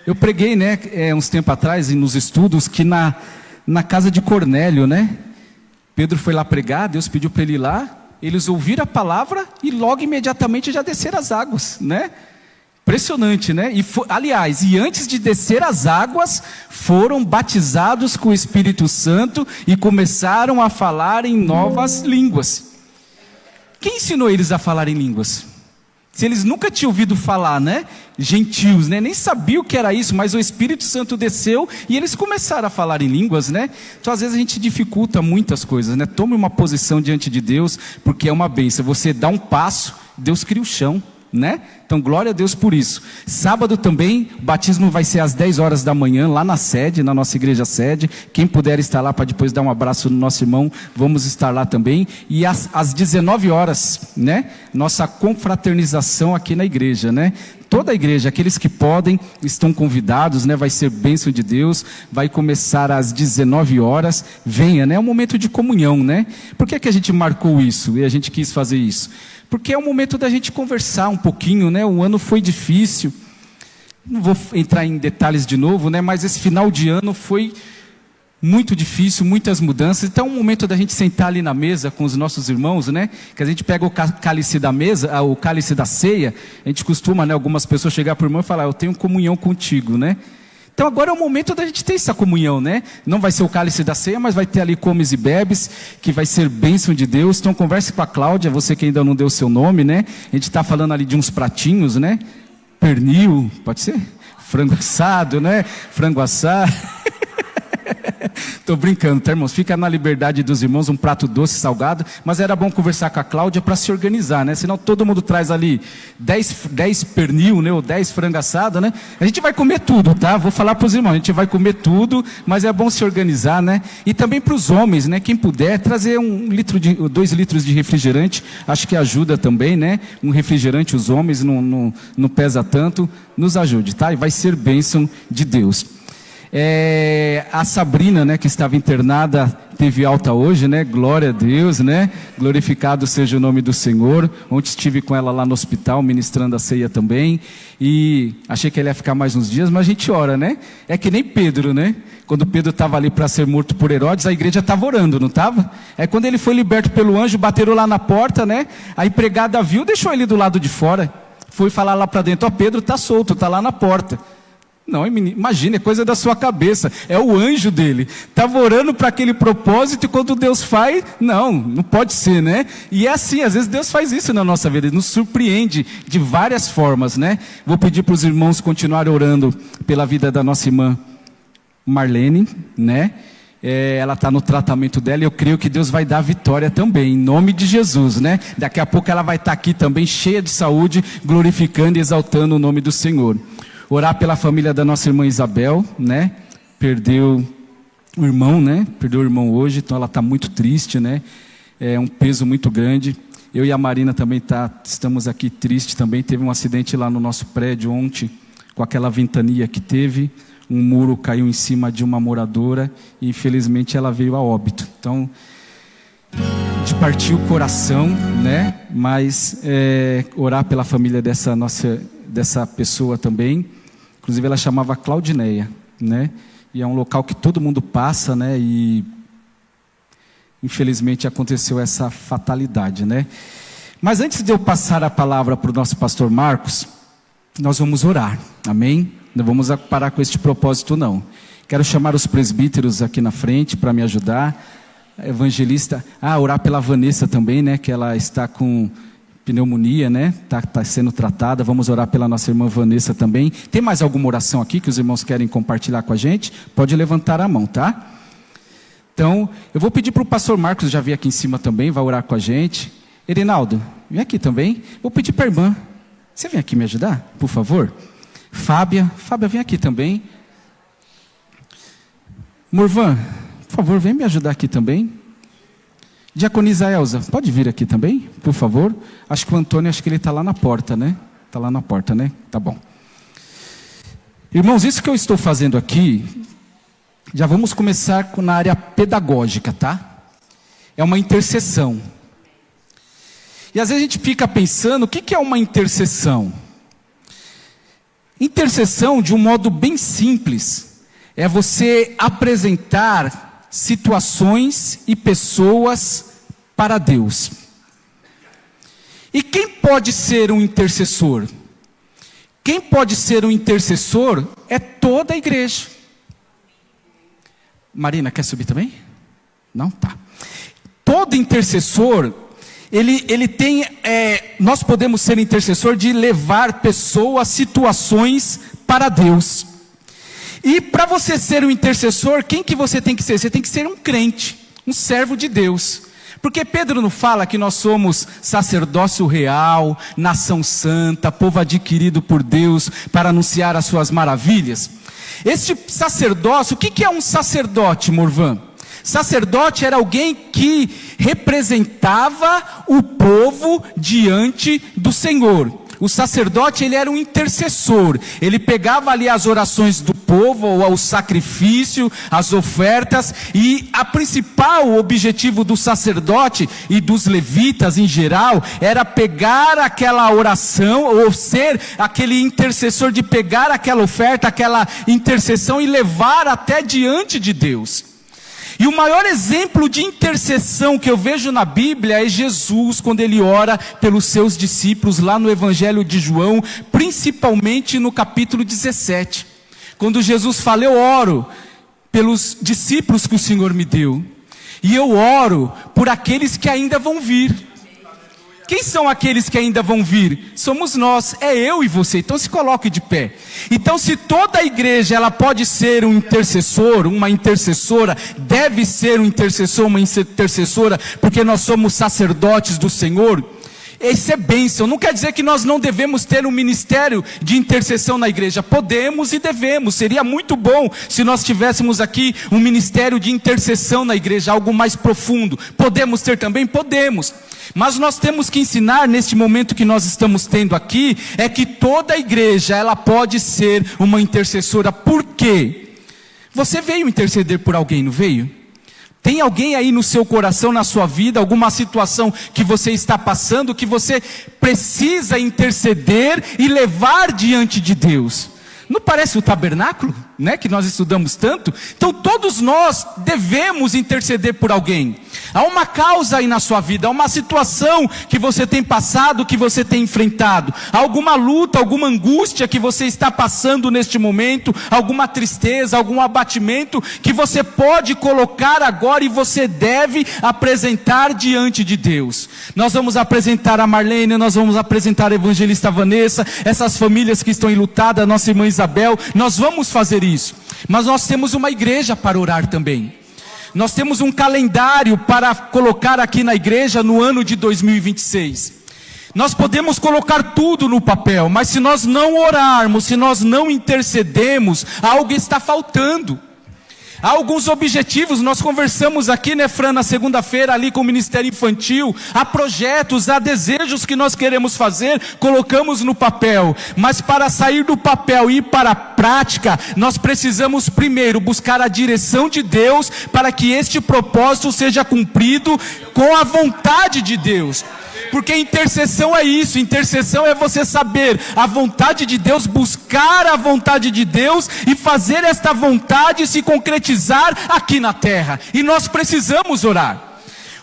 Eu preguei, né, uns tempos atrás, nos estudos, que na casa de Cornélio, né, Pedro foi lá pregar, Deus pediu para ele ir lá, eles ouviram a palavra e logo imediatamente já desceram as águas, né? Impressionante, né? Aliás, e antes de descer as águas, foram batizados com o Espírito Santo e começaram a falar em novas línguas. Quem ensinou eles a falar em línguas? Se eles nunca tinham ouvido falar, né? Gentios, né? Nem sabiam o que era isso, mas o Espírito Santo desceu e eles começaram a falar em línguas, né? Então às vezes a gente dificulta muitas coisas, né? Tome uma posição diante de Deus, porque é uma bênção. Você dá um passo, Deus cria o chão, né? Então glória a Deus por isso. Sábado também, o batismo vai ser às 10 horas da manhã, lá na sede, na nossa igreja sede. Quem puder estar lá para depois dar um abraço no nosso irmão, vamos estar lá também. E às 19 horas, né? Nossa confraternização aqui na igreja, né? Toda a igreja, aqueles que podem, estão convidados, né? Vai ser bênção de Deus, vai começar às 19 horas, venha, né? É um momento de comunhão, né? Por que a gente marcou isso e a gente quis fazer isso? Porque é o momento da gente conversar um pouquinho, né? O ano foi difícil, não vou entrar em detalhes de novo, né? Mas esse final de ano foi muito difícil, muitas mudanças. Então é um momento da gente sentar ali na mesa com os nossos irmãos, né? Que a gente pega o cálice da mesa, o cálice da ceia. A gente costuma, né? Algumas pessoas chegar para o irmão e falar: eu tenho comunhão contigo, né? Então agora é o momento da gente ter essa comunhão, né? Não vai ser o cálice da ceia, mas vai ter ali comes e bebes, que vai ser bênção de Deus. Então converse com a Cláudia, você que ainda não deu o seu nome, né? A gente está falando ali de uns pratinhos, né? Pernil, pode ser? Frango assado, né? Frango assado. Estou brincando, tá, irmãos? Fica na liberdade dos irmãos, um prato doce, salgado. Mas era bom conversar com a Cláudia para se organizar, né? Senão todo mundo traz ali 10 pernil, né? Ou 10 frango assado, né? A gente vai comer tudo, tá? Vou falar para os irmãos, a gente vai comer tudo, mas é bom se organizar, né? E também para os homens, né? Quem puder, trazer 2 litros de refrigerante, acho que ajuda também, né? Um refrigerante, os homens, não pesa tanto, nos ajude, tá? E vai ser bênção de Deus. A Sabrina, né, que estava internada, teve alta hoje, né? Glória a Deus, né? Glorificado seja o nome do Senhor. Ontem estive com ela lá no hospital, ministrando a ceia também. E achei que ela ia ficar mais uns dias, mas a gente ora, né? É que nem Pedro, né? Quando Pedro estava ali para ser morto por Herodes, a igreja estava orando, não estava? Quando ele foi liberto pelo anjo, bateram lá na porta, né? A empregada viu, deixou ele do lado de fora. Foi falar lá para dentro: ó, Pedro está solto, está lá na porta. Não, imagina, é coisa da sua cabeça, é o anjo dele, estava orando para aquele propósito, e quando Deus faz, não pode ser, né? E é assim, às vezes Deus faz isso na nossa vida, Ele nos surpreende de várias formas, né? Vou pedir para os irmãos continuarem orando pela vida da nossa irmã Marlene, né? Ela está no tratamento dela, e eu creio que Deus vai dar vitória também, em nome de Jesus, né? Daqui a pouco ela vai estar aqui também, cheia de saúde, glorificando e exaltando o nome do Senhor. Orar pela família da nossa irmã Isabel, né? Perdeu o irmão, né? Perdeu o irmão hoje, então ela está muito triste, né? É um peso muito grande. Eu e a Marina também estamos aqui tristes também. Teve um acidente lá no nosso prédio ontem, com aquela ventania que teve. Um muro caiu em cima de uma moradora e infelizmente ela veio a óbito. Então, de partir o coração, né? Mas orar pela família dessa pessoa também. Inclusive ela chamava Claudineia, né? E é um local que todo mundo passa, né? E infelizmente aconteceu essa fatalidade, né? Mas antes de eu passar a palavra para o nosso pastor Marcos, nós vamos orar, amém? Não vamos parar com este propósito, não. Quero chamar os presbíteros aqui na frente para me ajudar. Evangelista, orar pela Vanessa também, né? Que ela está com pneumonia, né? Tá sendo tratada. Vamos orar pela nossa irmã Vanessa também. Tem mais alguma oração aqui que os irmãos querem compartilhar com a gente? Pode levantar a mão, tá? Então, eu vou pedir para o pastor Marcos, já vir aqui em cima também, vai orar com a gente. Erinaldo, vem aqui também. Vou pedir para a irmã, você vem aqui me ajudar, por favor? Fábia, vem aqui também. Morvan, por favor, vem me ajudar aqui também. Diaconisa Elza, pode vir aqui também, por favor? Acho que o Antônio, ele está lá na porta, né? Está lá na porta, né? Tá bom. Irmãos, isso que eu estou fazendo aqui, já vamos começar na área pedagógica, tá? É uma intercessão. E às vezes a gente fica pensando, o que é uma intercessão? Intercessão, de um modo bem simples, é você apresentar situações e pessoas para Deus. E quem pode ser um intercessor? Quem pode ser um intercessor é toda a igreja. Marina, quer subir também? Não? Tá. Todo intercessor, ele tem, nós podemos ser intercessor de levar pessoas, situações para Deus. E para você ser um intercessor, quem que você tem que ser? Você tem que ser um crente, um servo de Deus. Porque Pedro não fala que nós somos sacerdócio real, nação santa, povo adquirido por Deus para anunciar as suas maravilhas? Este sacerdócio, o que é um sacerdote, Morvan? Sacerdote era alguém que representava o povo diante do Senhor. O sacerdote, ele era um intercessor. Ele pegava ali as orações do povo, ou o sacrifício, as ofertas, e a principal objetivo do sacerdote e dos levitas em geral, era pegar aquela oração, ou ser aquele intercessor de pegar aquela oferta, aquela intercessão e levar até diante de Deus. E o maior exemplo de intercessão que eu vejo na Bíblia é Jesus, quando ele ora pelos seus discípulos, lá no Evangelho de João, principalmente no capítulo 17. Quando Jesus fala, eu oro pelos discípulos que o Senhor me deu, e eu oro por aqueles que ainda vão vir. Quem são aqueles que ainda vão vir? Somos nós, é eu e você. Então se coloque de pé. Então, se toda a igreja ela pode ser um intercessor, uma intercessora, deve ser um intercessor, uma intercessora, porque nós somos sacerdotes do Senhor, isso é bênção. Não quer dizer que nós não devemos ter um ministério de intercessão na igreja. Podemos e devemos. Seria muito bom se nós tivéssemos aqui um ministério de intercessão na igreja, algo mais profundo. Podemos ter também? Podemos. Mas nós temos que ensinar neste momento que nós estamos tendo aqui, é que toda a igreja, ela pode ser uma intercessora. Por quê? Você veio interceder por alguém, não veio? Tem alguém aí no seu coração, na sua vida, alguma situação que você está passando, que você precisa interceder e levar diante de Deus? Não parece o tabernáculo, né, que nós estudamos tanto? Então todos nós devemos interceder por alguém. Há uma causa aí na sua vida, há uma situação que você tem passado, que você tem enfrentado, há alguma luta, alguma angústia que você está passando neste momento, alguma tristeza, algum abatimento que você pode colocar agora e você deve apresentar diante de Deus. Nós vamos apresentar a Marlene, nós vamos apresentar a evangelista Vanessa, essas famílias que estão enlutadas, a nossa irmã Isabel, nós vamos fazer isso. Mas nós temos uma igreja para orar também. Nós temos um calendário para colocar aqui na igreja no ano de 2026. Nós podemos colocar tudo no papel, mas se nós não orarmos, se nós não intercedemos, algo está faltando. Há alguns objetivos, nós conversamos aqui, né, Fran, na segunda-feira ali com o Ministério Infantil. Há projetos, há desejos que nós queremos fazer, colocamos no papel. Mas para sair do papel e ir para a prática, nós precisamos primeiro buscar a direção de Deus para que este propósito seja cumprido com a vontade de Deus. Porque intercessão é isso, intercessão é você saber a vontade de Deus, buscar a vontade de Deus e fazer esta vontade se concretizar aqui na terra. E nós precisamos orar.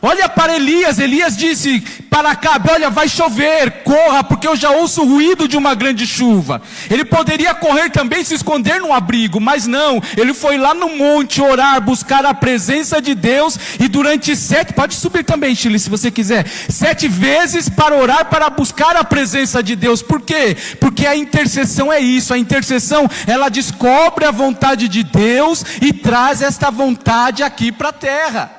Olha para Elias, Elias disse para Acabe, olha, vai chover, corra, porque eu já ouço o ruído de uma grande chuva. Ele poderia correr também, se esconder num abrigo, mas não, ele foi lá no monte orar, buscar a presença de Deus, e durante 7, pode subir também, Chile, se você quiser, 7 vezes para orar, para buscar a presença de Deus. Por quê? Porque a intercessão é isso, a intercessão, ela descobre a vontade de Deus e traz esta vontade aqui para a terra.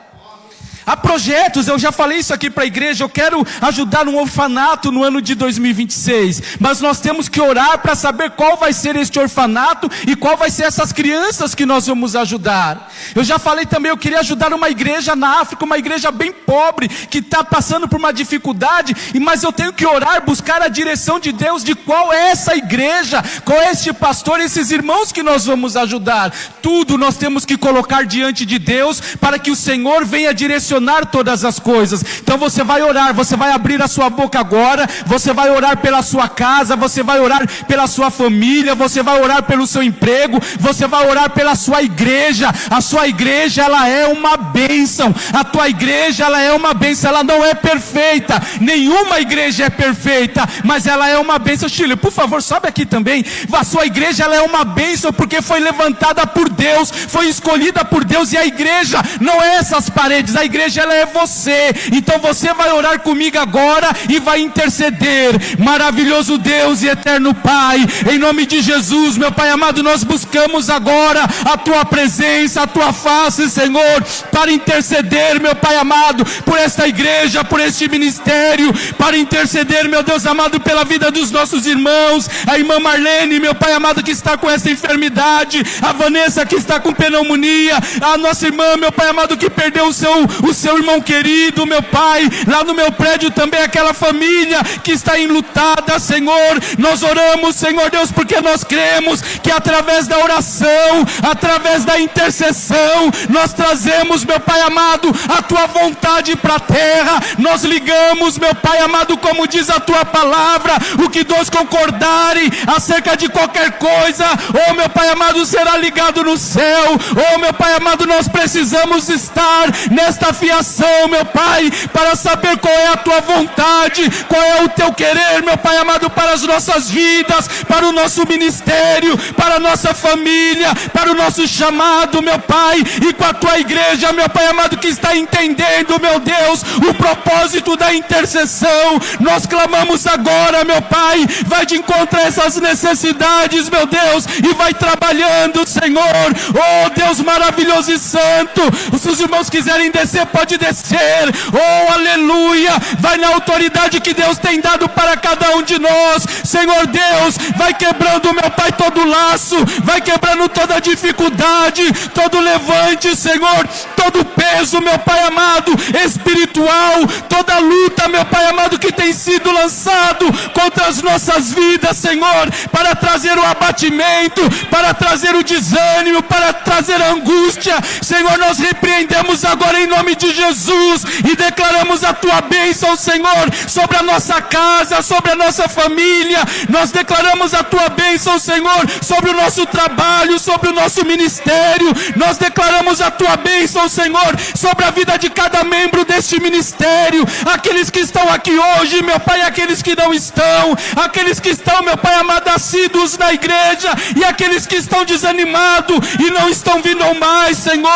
Há projetos, eu já falei isso aqui para a igreja, eu quero ajudar um orfanato no ano de 2026, mas nós temos que orar para saber qual vai ser este orfanato e qual vai ser essas crianças que nós vamos ajudar. Eu já falei também, eu queria ajudar uma igreja na África, uma igreja bem pobre, que está passando por uma dificuldade, mas eu tenho que orar, buscar a direção de Deus, de qual é essa igreja, qual é este pastor, esses irmãos que nós vamos ajudar. Tudo nós temos que colocar diante de Deus, para que o Senhor venha direcionar direcionar todas as coisas. Então você vai orar, você vai abrir a sua boca agora, você vai orar pela sua casa, você vai orar pela sua família, você vai orar pelo seu emprego, você vai orar pela sua igreja. A sua igreja, ela é uma bênção. A tua igreja, ela é uma bênção. Ela não é perfeita, nenhuma igreja é perfeita, mas ela é uma bênção. Chile, por favor, sobe aqui também. A sua igreja, ela é uma bênção porque foi levantada por Deus, foi escolhida por Deus. E a igreja não é essas paredes, a igreja, ela é você. Então você vai orar comigo agora e vai interceder. Maravilhoso Deus e eterno Pai, em nome de Jesus, meu Pai amado, nós buscamos agora a tua presença, a tua face, Senhor, para interceder, meu Pai amado, por esta igreja, por este ministério, para interceder, meu Deus amado, pela vida dos nossos irmãos, a irmã Marlene, meu Pai amado, que está com essa enfermidade, a Vanessa, que está com pneumonia, a nossa irmã, meu Pai amado, que perdeu o seu irmão querido, meu Pai, lá no meu prédio também, aquela família que está enlutada, Senhor. Nós oramos, Senhor Deus, porque nós cremos que através da oração, através da intercessão, nós trazemos, meu Pai amado, a tua vontade para a terra. Nós ligamos, meu Pai amado, como diz a tua palavra, o que dois concordarem acerca de qualquer coisa, oh meu Pai amado, será ligado no céu. Oh meu Pai amado, nós precisamos estar nesta fiação, meu Pai, para saber qual é a tua vontade, qual é o teu querer, meu Pai amado, para as nossas vidas, para o nosso ministério, para a nossa família, para o nosso chamado, meu Pai, e com a tua igreja, meu Pai amado, que está entendendo, meu Deus, o propósito da intercessão. Nós clamamos agora, meu Pai, vai de encontro a essas necessidades, meu Deus, e vai trabalhando, Senhor. Oh Deus maravilhoso e santo, se os irmãos quiserem descer, pode descer. Oh aleluia, vai na autoridade que Deus tem dado para cada um de nós, Senhor Deus, vai quebrando, meu Pai, todo laço, vai quebrando toda dificuldade, todo levante, Senhor, todo peso, meu Pai amado, espiritual, toda luta, meu Pai amado, que tem sido lançado contra as nossas vidas, Senhor, para trazer o abatimento, para trazer o desânimo, para trazer a angústia, Senhor, nós repreendemos agora em nome de Jesus e declaramos a tua bênção, Senhor, sobre a nossa casa, sobre a nossa família. Nós declaramos a tua bênção, Senhor, sobre o nosso trabalho, sobre o nosso ministério. Nós declaramos a tua bênção, Senhor, sobre a vida de cada membro deste ministério, aqueles que estão aqui hoje, meu Pai, aqueles que não estão, aqueles que estão, meu Pai amado, assíduos na igreja, e aqueles que estão desanimados e não estão vindo mais, Senhor.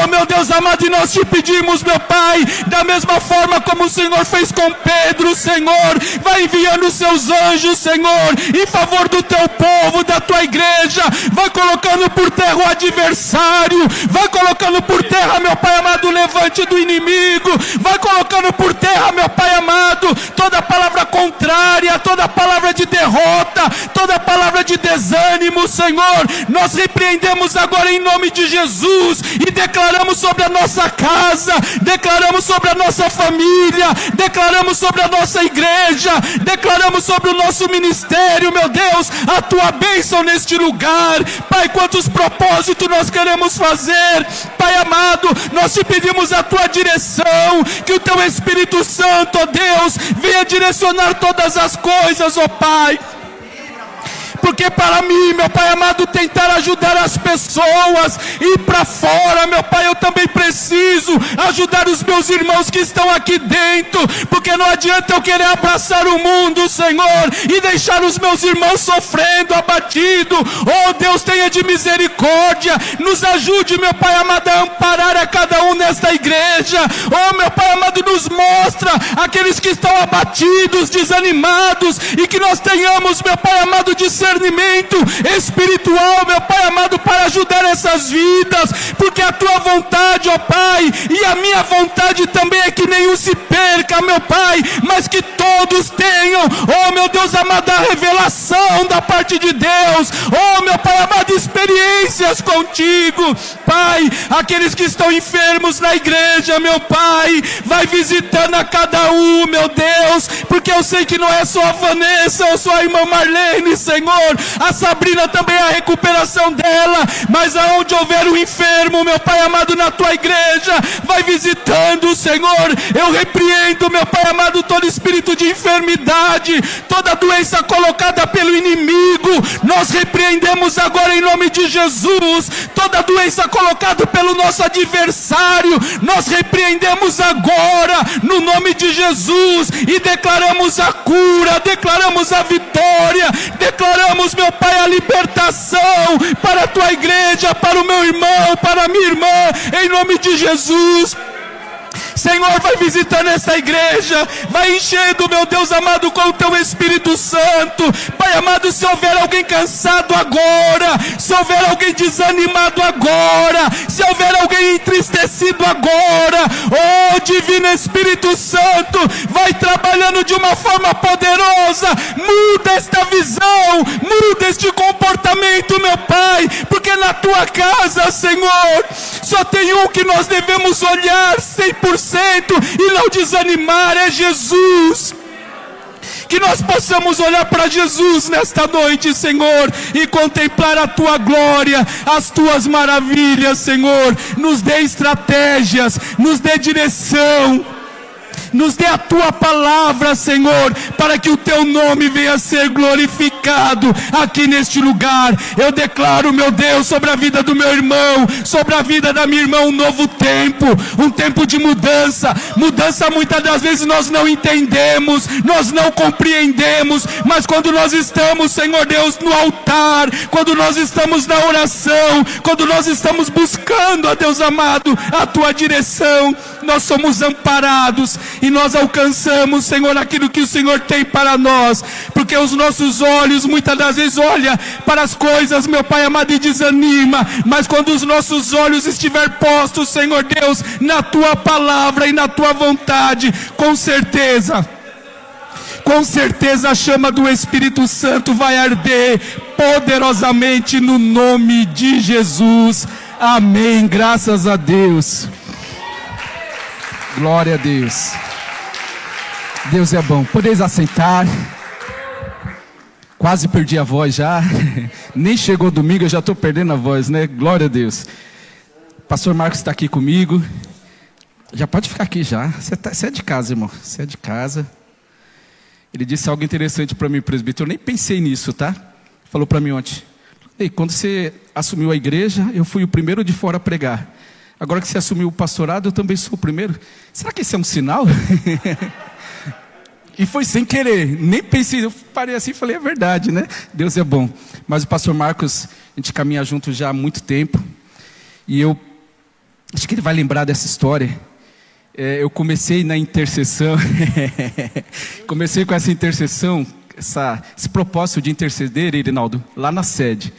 Oh meu Deus amado, e nós te pedimos, meu Pai, da mesma forma como o Senhor fez com Pedro, Senhor, vai enviando os seus anjos, Senhor, em favor do teu povo, da tua igreja, vai colocando por terra o adversário, vai colocando por terra, meu Pai amado, o levante do inimigo, vai colocando por terra, meu Pai amado, toda palavra contrária, toda palavra de derrota, toda palavra de desânimo, Senhor, nós repreendemos agora em nome de Jesus e declaramos sobre a nossa casa, declaramos sobre a nossa família, declaramos sobre a nossa igreja, declaramos sobre o nosso ministério, meu Deus, a tua bênção neste lugar. Pai, quantos propósitos nós queremos fazer, Pai amado, nós te pedimos a tua direção, que o teu Espírito Santo, ó Deus, venha direcionar todas as coisas, ó Pai. Porque para mim, meu Pai amado, tentar ajudar as pessoas, ir para fora, meu Pai, eu também preciso ajudar os meus irmãos que estão aqui dentro, porque não adianta eu querer abraçar o mundo, Senhor, e deixar os meus irmãos sofrendo, abatido. Oh Deus, tenha de misericórdia, nos ajude, meu Pai amado, a amparar a cada um nesta igreja. Oh meu Pai amado, nos mostra aqueles que estão abatidos, desanimados, e que nós tenhamos, meu Pai amado, discernimento espiritual, meu Pai amado, para ajudar essas vidas, porque a tua vontade, ó Pai, e a minha vontade também é que nenhum se perca, meu Pai, mas que todos tenham, oh meu Deus amado, a revelação da parte de Deus, oh meu Pai amado, experiências contigo, Pai, aqueles que estão enfermos na igreja, meu Pai, vai visitando a cada um, meu Deus, porque eu sei que não é só a Vanessa, ou só a irmã Marlene, Senhor, a Sabrina também, a recuperação dela, mas aonde houver um enfermo, meu Pai amado, na tua igreja, vai vai visitando, Senhor. Eu repreendo, meu Pai amado, todo espírito de enfermidade, toda doença colocada pelo inimigo, nós repreendemos agora em nome de Jesus. Toda doença colocada pelo nosso adversário, nós repreendemos agora no nome de Jesus e declaramos a cura, declaramos a vitória, declaramos, meu Pai, a libertação para a tua igreja, para o meu irmão, para a minha irmã, em nome de Jesus. Senhor, vai visitando esta igreja, vai enchendo, meu Deus amado, com o teu Espírito Santo. Pai amado, se houver alguém cansado agora, se houver alguém desanimado agora, se houver alguém entristecido agora, oh Divino Espírito Santo, vai trabalhando de uma forma poderosa, muda esta visão, muda este comportamento, meu Pai, porque na tua casa, Senhor, só tem um que nós devemos olhar 100% e não desanimar, é Jesus. Que nós possamos olhar para Jesus nesta noite, Senhor, e contemplar a tua glória, as tuas maravilhas, Senhor. Nos dê estratégias, nos dê direção, nos dê a tua palavra, Senhor, para que o teu nome venha a ser glorificado aqui neste lugar. Eu declaro, meu Deus, sobre a vida do meu irmão, sobre a vida da minha irmã, um novo tempo, um tempo de mudança. Mudança muitas das vezes nós não entendemos, nós não compreendemos, mas quando nós estamos, Senhor Deus, no altar, quando nós estamos na oração, quando nós estamos buscando, ó Deus amado, a tua direção, nós somos amparados e nós alcançamos, Senhor, aquilo que o Senhor tem para nós, porque os nossos olhos muitas das vezes olham para as coisas, meu Pai amado, e desanima, mas quando os nossos olhos estiver postos, Senhor Deus, na tua palavra e na tua vontade, com certeza a chama do Espírito Santo vai arder poderosamente no nome de Jesus. Amém, graças a Deus. Glória a Deus. Deus é bom. Podeis assentar. Quase perdi a voz já. Nem chegou domingo, eu já estou perdendo a voz, né? Glória a Deus. Pastor Marcos está aqui comigo. Já pode ficar aqui já. Você é de casa, irmão. Você é de casa. Ele disse algo interessante para mim, presbítero. Eu nem pensei nisso, tá? Falou para mim ontem. Ei, quando você assumiu a igreja, eu fui o primeiro de fora a pregar. Agora que você assumiu o pastorado, eu também sou o primeiro. Será que esse é um sinal? E foi sem querer, nem pensei, eu parei assim e falei, é verdade, né? Deus é bom. Mas o pastor Marcos, a gente caminha junto já há muito tempo. E eu acho que ele vai lembrar dessa história. Eu comecei na intercessão. Comecei com essa intercessão, esse propósito de interceder, Irinaldo, lá na sede.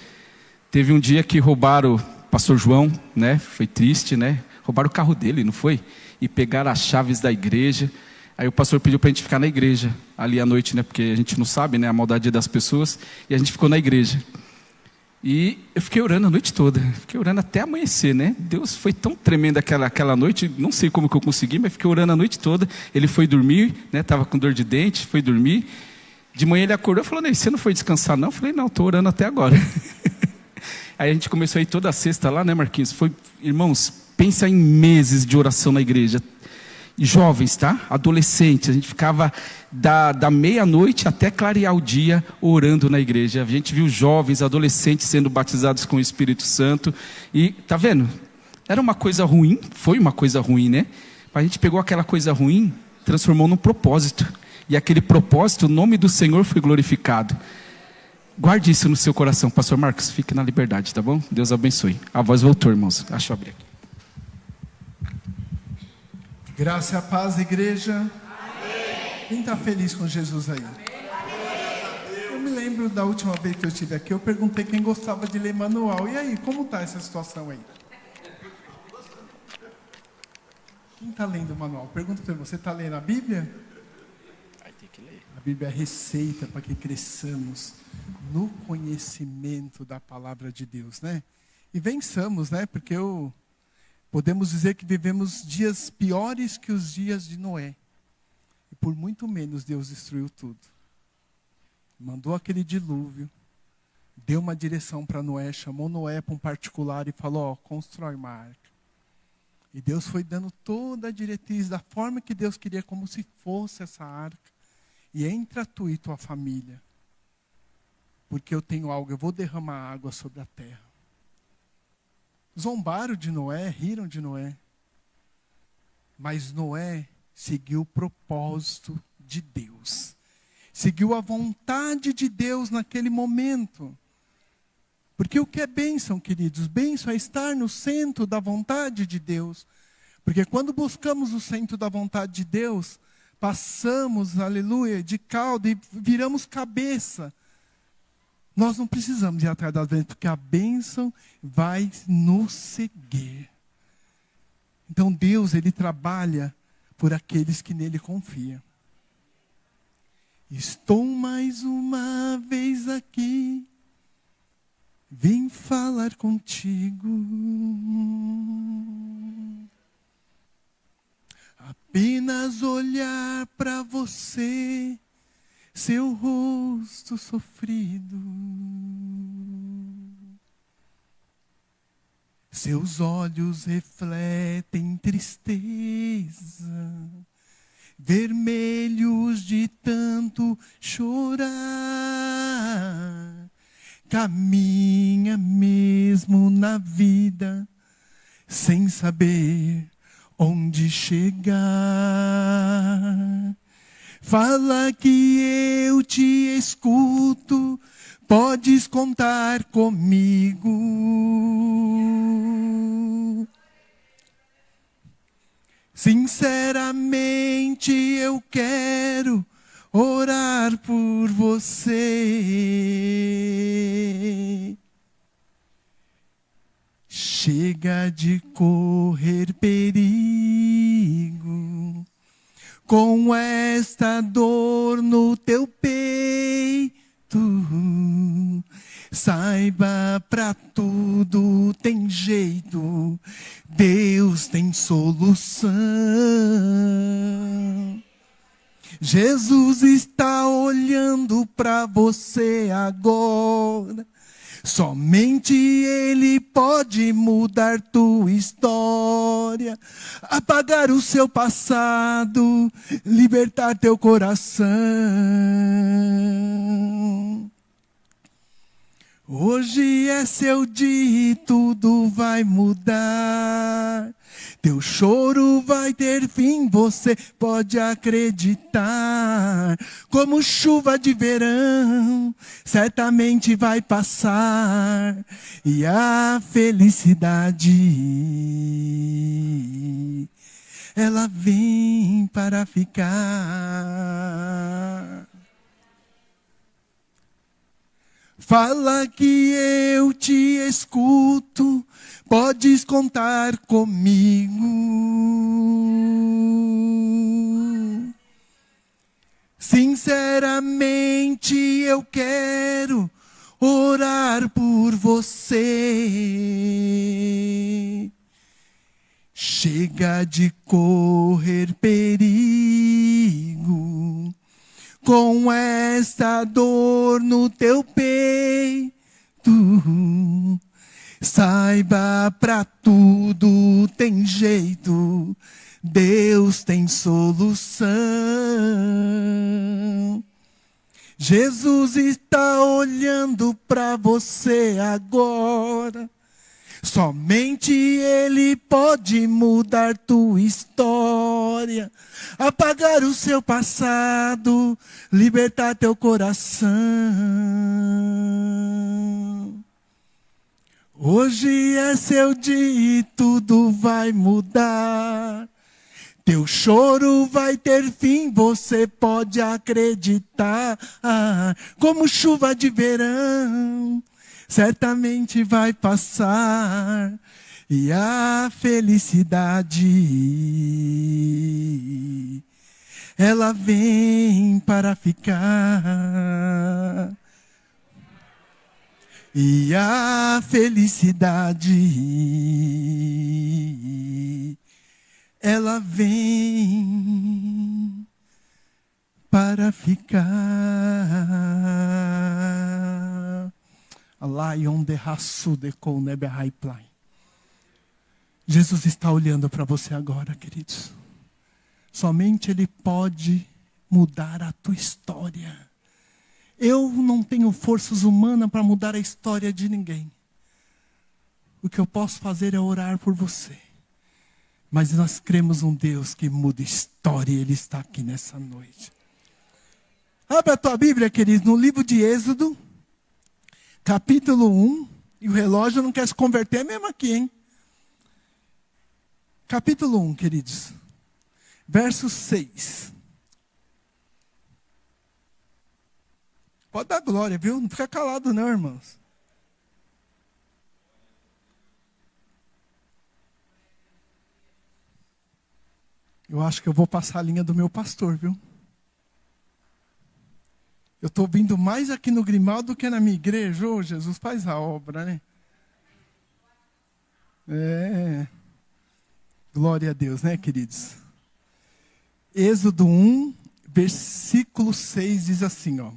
Teve um dia que roubaram pastor João, né? Foi triste, né? Roubaram o carro dele, não foi? E pegaram as chaves da igreja. Aí o pastor pediu para a gente ficar na igreja, ali à noite, né? Porque a gente não sabe, né? A maldade das pessoas. E a gente ficou na igreja. E eu fiquei orando a noite toda. Fiquei orando até amanhecer, né? Deus foi tão tremendo aquela noite. Não sei como que eu consegui, mas fiquei orando a noite toda. Ele foi dormir, né? Estava com dor de dente, foi dormir. De manhã ele acordou e falou, Ney, você não foi descansar não? Eu falei, não, estou orando até agora. Aí a gente começou a ir toda sexta lá, né, Marquinhos? Irmãos, pensa em meses de oração na igreja. Jovens, tá? Adolescentes. A gente ficava da meia-noite até clarear o dia orando na igreja. A gente viu jovens, adolescentes sendo batizados com o Espírito Santo. E, tá vendo? Era uma coisa ruim, foi uma coisa ruim, né? Mas a gente pegou aquela coisa ruim, transformou num propósito. E aquele propósito, o nome do Senhor foi glorificado. Guarde isso no seu coração, pastor Marcos, fique na liberdade, tá bom? Deus abençoe. A voz voltou, irmãos. Deixa eu abrir aqui. Graça e a paz, igreja. Amém. Quem está feliz com Jesus aí? Amém. Eu me lembro da última vez que eu estive aqui, eu perguntei quem gostava de ler manual. E aí, como está essa situação aí? Quem está lendo o manual? Pergunta para você, está lendo a Bíblia? Vai ter que ler. A Bíblia é receita para que cresçamos no conhecimento da palavra de Deus, né? E vençamos, né? Porque podemos dizer que vivemos dias piores que os dias de Noé. E por muito menos Deus destruiu tudo. Mandou aquele dilúvio, deu uma direção para Noé, chamou Noé para um particular e falou, constrói uma arca. E Deus foi dando toda a diretriz da forma que Deus queria, como se fosse essa arca. E entra tu e tua família. Porque eu tenho algo, eu vou derramar água sobre a terra. Zombaram de Noé, riram de Noé. Mas Noé seguiu o propósito de Deus. Seguiu a vontade de Deus naquele momento. Porque o que é bênção, queridos? Bênção é estar no centro da vontade de Deus. Porque quando buscamos o centro da vontade de Deus, passamos, aleluia, de cauda e viramos cabeça. Nós não precisamos ir atrás das bênçãos, porque a bênção vai nos seguir. Então Deus, Ele trabalha por aqueles que nele confiam. Estou mais uma vez aqui, vim falar contigo. Apenas olhar para você, seu rosto sofrido. Seus olhos refletem tristeza, vermelhos de tanto chorar. Caminha mesmo na vida, sem saber onde chegar. Fala que eu te escuto, podes contar comigo. Sinceramente eu quero orar por você. Chega de correr perigo, com esta dor no teu peito. Saiba, pra tudo tem jeito, Deus tem solução. Jesus está olhando para você agora. Somente Ele pode mudar tua história, apagar o seu passado, libertar teu coração. Hoje é seu dia e tudo vai mudar. Teu choro vai ter fim, você pode acreditar. Como chuva de verão, certamente vai passar. E a felicidade, ela vem para ficar. Fala que eu te escuto, podes contar comigo. Sinceramente eu quero orar por você. Chega de correr perigo, com esta dor no teu peito. Saiba, pra tudo tem jeito, Deus tem solução. Jesus está olhando para você agora. Somente Ele pode mudar tua história, apagar o seu passado, libertar teu coração. Hoje é seu dia e tudo vai mudar. Teu choro vai ter fim, você pode acreditar. Como chuva de verão, certamente vai passar. E a felicidade, ela vem para ficar. E a felicidade, ela vem para ficar. A lion de raçude com nebe haiplai. Jesus está olhando para você agora, queridos. Somente Ele pode mudar a tua história. Eu não tenho forças humanas para mudar a história de ninguém. O que eu posso fazer é orar por você. Mas nós cremos um Deus que muda história e Ele está aqui nessa noite. Abre a tua Bíblia, querido, no livro de Êxodo, capítulo 1. E o relógio não quer se converter mesmo aqui, hein? Capítulo 1, queridos. Verso 6. Pode dar glória, viu? Não fica calado não, irmãos. Eu acho que eu vou passar a linha do meu pastor, viu? Eu estou vindo mais aqui no Grimaldo do que na minha igreja. Ô, Jesus, faz a obra, né? Glória a Deus, né, queridos? Êxodo 1, versículo 6 diz assim, ó.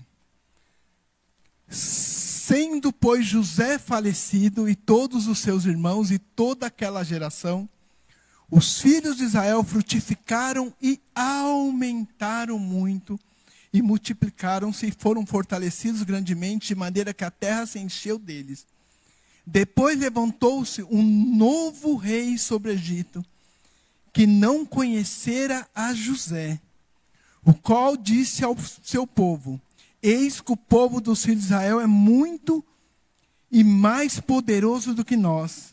Sendo, pois, José falecido e todos os seus irmãos e toda aquela geração, os filhos de Israel frutificaram e aumentaram muito e multiplicaram-se e foram fortalecidos grandemente, de maneira que a terra se encheu deles. Depois levantou-se um novo rei sobre o Egito, que não conhecera a José, o qual disse ao seu povo: eis que o povo dos filhos de Israel é muito e mais poderoso do que nós.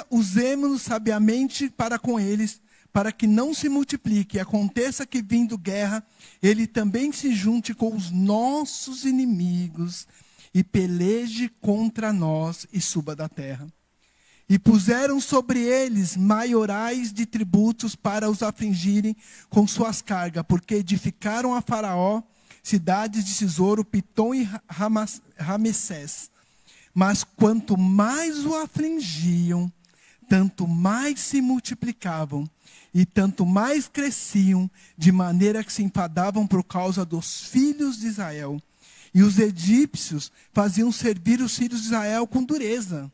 Usemo-nos sabiamente para com eles, para que não se multiplique, e aconteça que, vindo guerra, ele também se junte com os nossos inimigos, e peleje contra nós, e suba da terra. E puseram sobre eles maiorais de tributos para os afligirem com suas cargas, porque edificaram a Faraó cidades de tesouro, Pitom e Ramessés. Mas quanto mais o afligiam, tanto mais se multiplicavam, e tanto mais cresciam, de maneira que se enfadavam por causa dos filhos de Israel. E os egípcios faziam servir os filhos de Israel com dureza.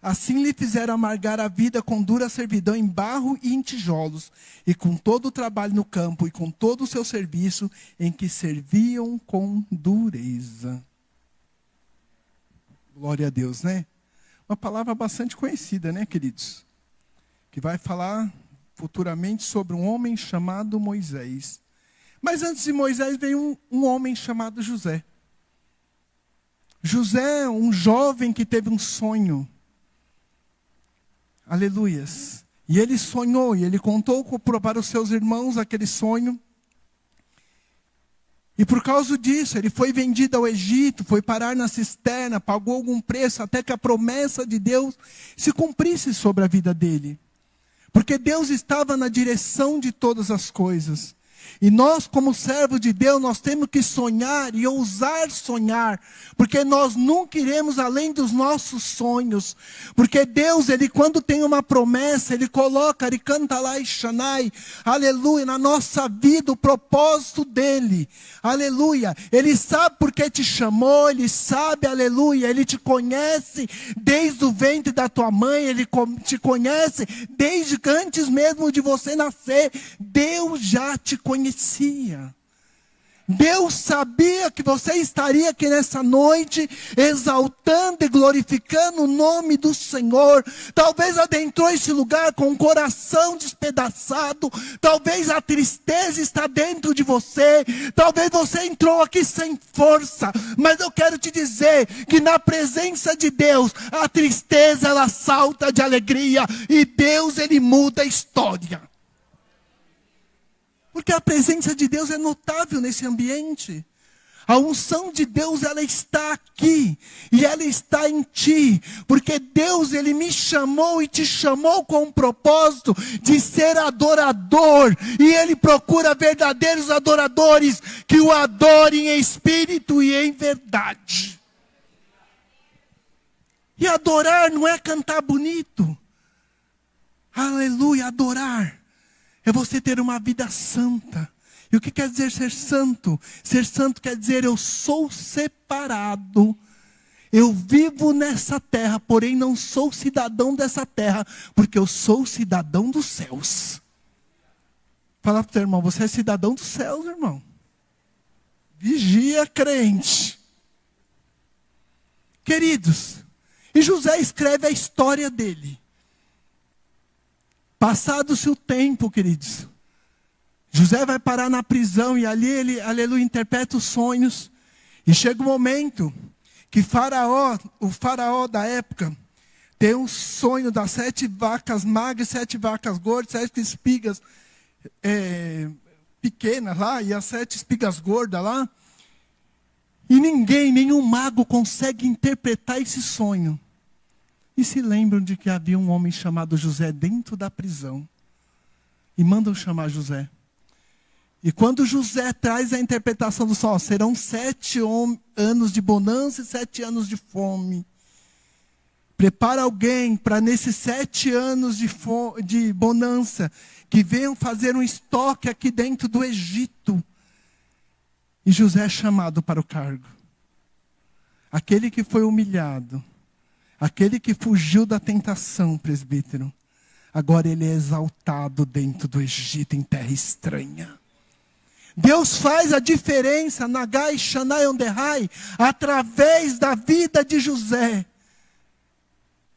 Assim lhe fizeram amargar a vida com dura servidão em barro e em tijolos, e com todo o trabalho no campo, e com todo o seu serviço, em que serviam com dureza. Glória a Deus, né? Uma palavra bastante conhecida, né, queridos? Que vai falar futuramente sobre um homem chamado Moisés. Mas antes de Moisés veio um homem chamado José. José, um jovem que teve um sonho. Aleluias. E ele sonhou, e ele contou para os seus irmãos aquele sonho. E por causa disso, ele foi vendido ao Egito, foi parar na cisterna, pagou algum preço, até que a promessa de Deus se cumprisse sobre a vida dele. Porque Deus estava na direção de todas as coisas. E nós, como servos de Deus, nós temos que sonhar e ousar sonhar, porque nós nunca iremos além dos nossos sonhos. Porque Deus, Ele quando tem uma promessa, Ele coloca, Ele canta lá e Shanai, aleluia, na nossa vida o propósito dEle, aleluia. Ele sabe porque te chamou, Ele sabe, aleluia, Ele te conhece desde o ventre da tua mãe, Ele te conhece desde antes mesmo de você nascer. Deus já te conhecia. Deus sabia que você estaria aqui nessa noite, exaltando e glorificando o nome do Senhor. Talvez adentrou esse lugar com o coração despedaçado. Talvez a tristeza está dentro de você. Talvez você entrou aqui sem força. Mas eu quero te dizer que na presença de Deus, a tristeza ela salta de alegria. E Deus, Ele muda a história. Porque a presença de Deus é notável nesse ambiente. A unção de Deus, ela está aqui. E ela está em ti. Porque Deus, Ele me chamou e te chamou com um propósito de ser adorador. E Ele procura verdadeiros adoradores que o adorem em espírito e em verdade. E adorar não é cantar bonito. Aleluia, adorar é você ter uma vida santa. E o que quer dizer ser santo? Ser santo quer dizer eu sou separado. Eu vivo nessa terra, porém não sou cidadão dessa terra, porque eu sou cidadão dos céus. Fala para o teu irmão, você é cidadão dos céus, irmão. Vigia, crente. Queridos, e José escreve a história dele. Passado-se o tempo, queridos, José vai parar na prisão e ali ele, aleluia, interpreta os sonhos. E chega o momento que o faraó da época, tem um sonho das 7 vacas magras, 7 vacas gordas, 7 espigas pequenas lá, e as 7 espigas gordas lá. E nenhum mago consegue interpretar esse sonho. E se lembram de que havia um homem chamado José dentro da prisão. E mandam chamar José. E quando José traz a interpretação do sonho, serão 7 anos de bonança e 7 anos de fome. Prepara alguém para nesses 7 anos de bonança, que venham fazer um estoque aqui dentro do Egito. E José é chamado para o cargo. Aquele que foi humilhado, aquele que fugiu da tentação, presbítero, agora ele é exaltado dentro do Egito, em terra estranha. Deus faz a diferença, Nagai, Shanai, Onderai, através da vida de José.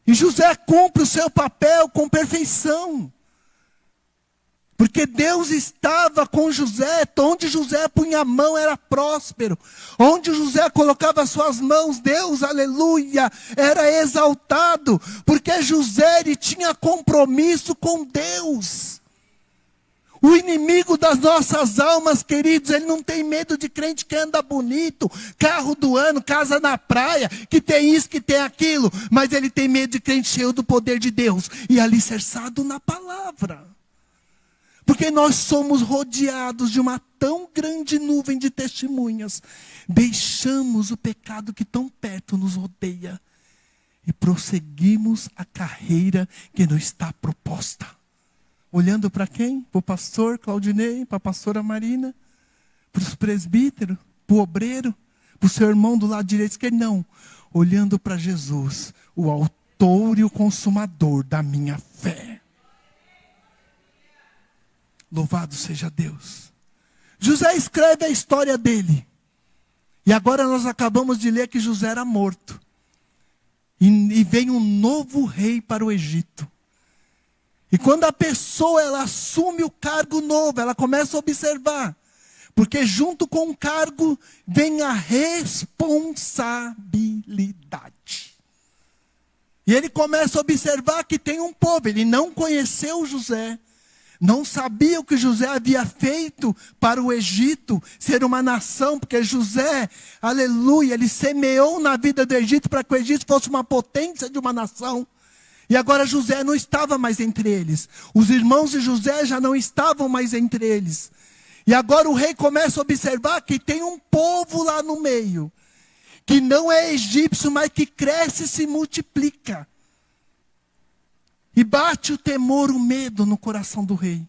E José cumpre o seu papel com perfeição. Porque Deus estava com José, onde José punha a mão era próspero. Onde José colocava suas mãos, Deus, aleluia, era exaltado. Porque José, ele tinha compromisso com Deus. O inimigo das nossas almas, queridos, ele não tem medo de crente que anda bonito, carro do ano, casa na praia, que tem isso, que tem aquilo. Mas ele tem medo de crente cheio do poder de Deus e alicerçado na palavra. Porque nós somos rodeados de uma tão grande nuvem de testemunhas. Deixamos o pecado que tão perto nos rodeia. E prosseguimos a carreira que nos está proposta. Olhando para quem? Para o pastor Claudinei, para a pastora Marina, para os presbíteros, para o obreiro, para o seu irmão do lado direito, esquerdo. Não. Olhando para Jesus, o autor e o consumador da minha fé. Louvado seja Deus. José escreve a história dele. E agora nós acabamos de ler que José era morto. E vem um novo rei para o Egito. E quando a pessoa ela assume o cargo novo, ela começa a observar. Porque junto com o cargo vem a responsabilidade. E ele começa a observar que tem um povo. Ele não conheceu José. Não sabia o que José havia feito para o Egito ser uma nação, porque José, aleluia, ele semeou na vida do Egito para que o Egito fosse uma potência de uma nação. E agora José não estava mais entre eles. Os irmãos de José já não estavam mais entre eles. E agora o rei começa a observar que tem um povo lá no meio, que não é egípcio, mas que cresce e se multiplica. E bate o temor, o medo no coração do rei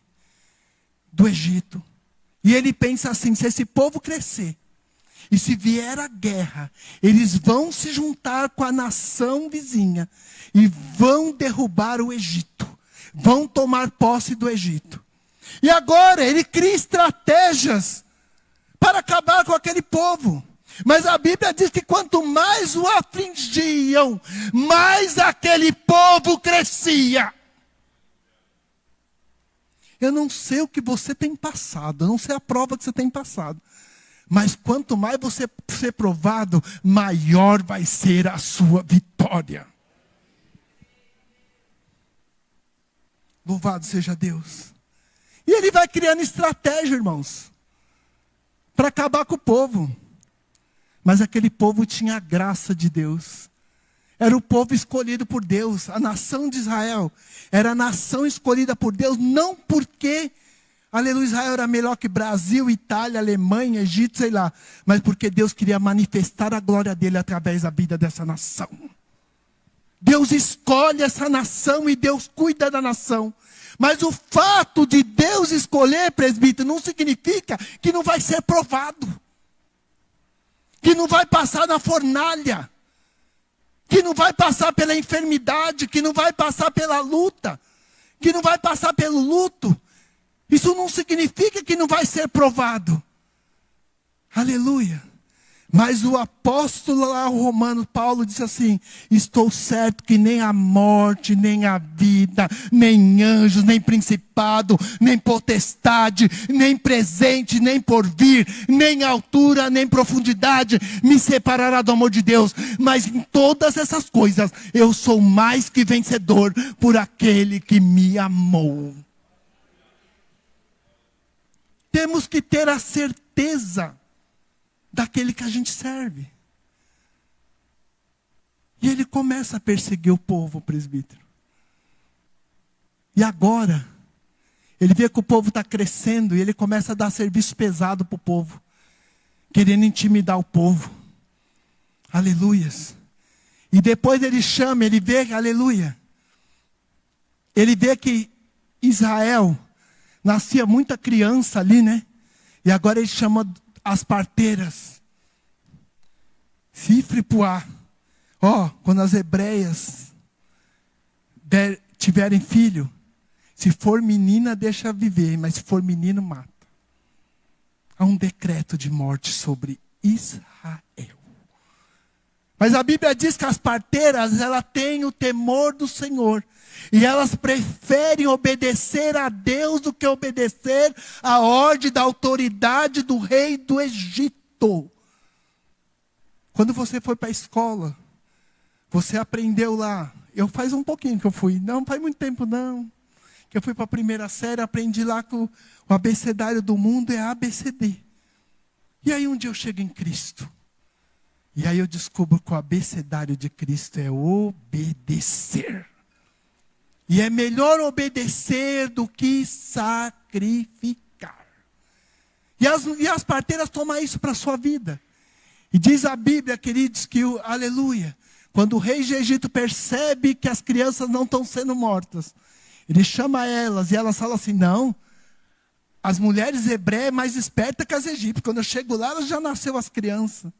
do Egito. E ele pensa assim, se esse povo crescer, e se vier a guerra, eles vão se juntar com a nação vizinha, e vão derrubar o Egito, vão tomar posse do Egito. E agora ele cria estratégias para acabar com aquele povo. Mas a Bíblia diz que quanto mais o afligiam, mais aquele povo crescia. Eu não sei o que você tem passado, eu não sei a prova que você tem passado. Mas quanto mais você ser provado, maior vai ser a sua vitória. Louvado seja Deus. E ele vai criando estratégia, irmãos, para acabar com o povo. Mas aquele povo tinha a graça de Deus. Era o povo escolhido por Deus. A nação de Israel era a nação escolhida por Deus. Não porque, aleluia, Israel era melhor que Brasil, Itália, Alemanha, Egito, sei lá. Mas porque Deus queria manifestar a glória dele através da vida dessa nação. Deus escolhe essa nação e Deus cuida da nação. Mas o fato de Deus escolher, presbítero, não significa que não vai ser provado. Que não vai passar na fornalha. que não vai passar pela enfermidade, que não vai passar pela luta, que não vai passar pelo luto, isso não significa que não vai ser provado. Aleluia. Mas o apóstolo lá, o romano Paulo, disse assim: estou certo que nem a morte, nem a vida, nem anjos, nem principado, nem potestade, nem presente, nem porvir, nem altura, nem profundidade me separará do amor de Deus. Mas em todas essas coisas eu sou mais que vencedor por aquele que me amou. Temos que ter a certeza daquele que a gente serve. E ele começa a perseguir o povo, presbítero. E agora, ele vê que o povo está crescendo e ele começa a dar serviço pesado para o povo, querendo intimidar o povo. Aleluias. E depois ele chama, ele vê, aleluia, ele vê que Israel nascia muita criança ali, né? E agora ele chama as parteiras. Cifre Puá. Quando as hebreias tiverem filho, se for menina, deixa viver, mas se for menino, mata. Há um decreto de morte sobre Israel. Mas a Bíblia diz que as parteiras, elas têm o temor do Senhor. E elas preferem obedecer a Deus do que obedecer à ordem da autoridade do rei do Egito. Quando você foi para a escola, você aprendeu lá. Eu faz um pouquinho que eu fui. Não faz muito tempo não. Que eu fui para a primeira série, aprendi lá que o abecedário do mundo é ABCD. E aí um dia eu chego em Cristo. E aí eu descubro que o abecedário de Cristo é obedecer. E é melhor obedecer do que sacrificar. E as parteiras tomam isso para a sua vida. E diz a Bíblia, queridos, que aleluia, quando o rei de Egito percebe que as crianças não estão sendo mortas, ele chama elas e elas falam assim: não, as mulheres hebreias é mais espertas que as egípcias. Quando eu chego lá, elas já nasceu as crianças.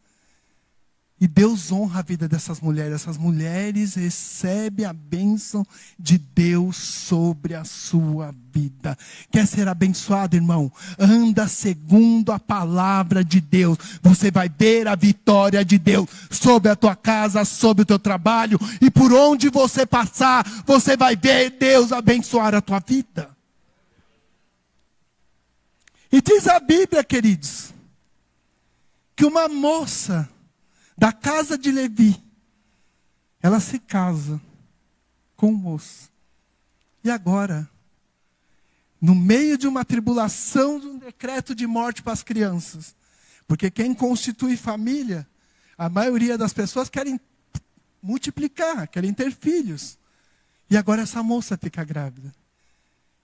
E Deus honra a vida dessas mulheres. Essas mulheres recebem a bênção de Deus sobre a sua vida. Quer ser abençoado, irmão? Anda segundo a palavra de Deus. Você vai ver a vitória de Deus sobre a tua casa, sobre o teu trabalho. E por onde você passar, você vai ver Deus abençoar a tua vida. E diz a Bíblia, queridos, que uma moça da casa de Levi, ela se casa com um moço. E agora, no meio de uma tribulação, de um decreto de morte para as crianças, porque quem constitui família, a maioria das pessoas querem multiplicar, querem ter filhos. E agora essa moça fica grávida.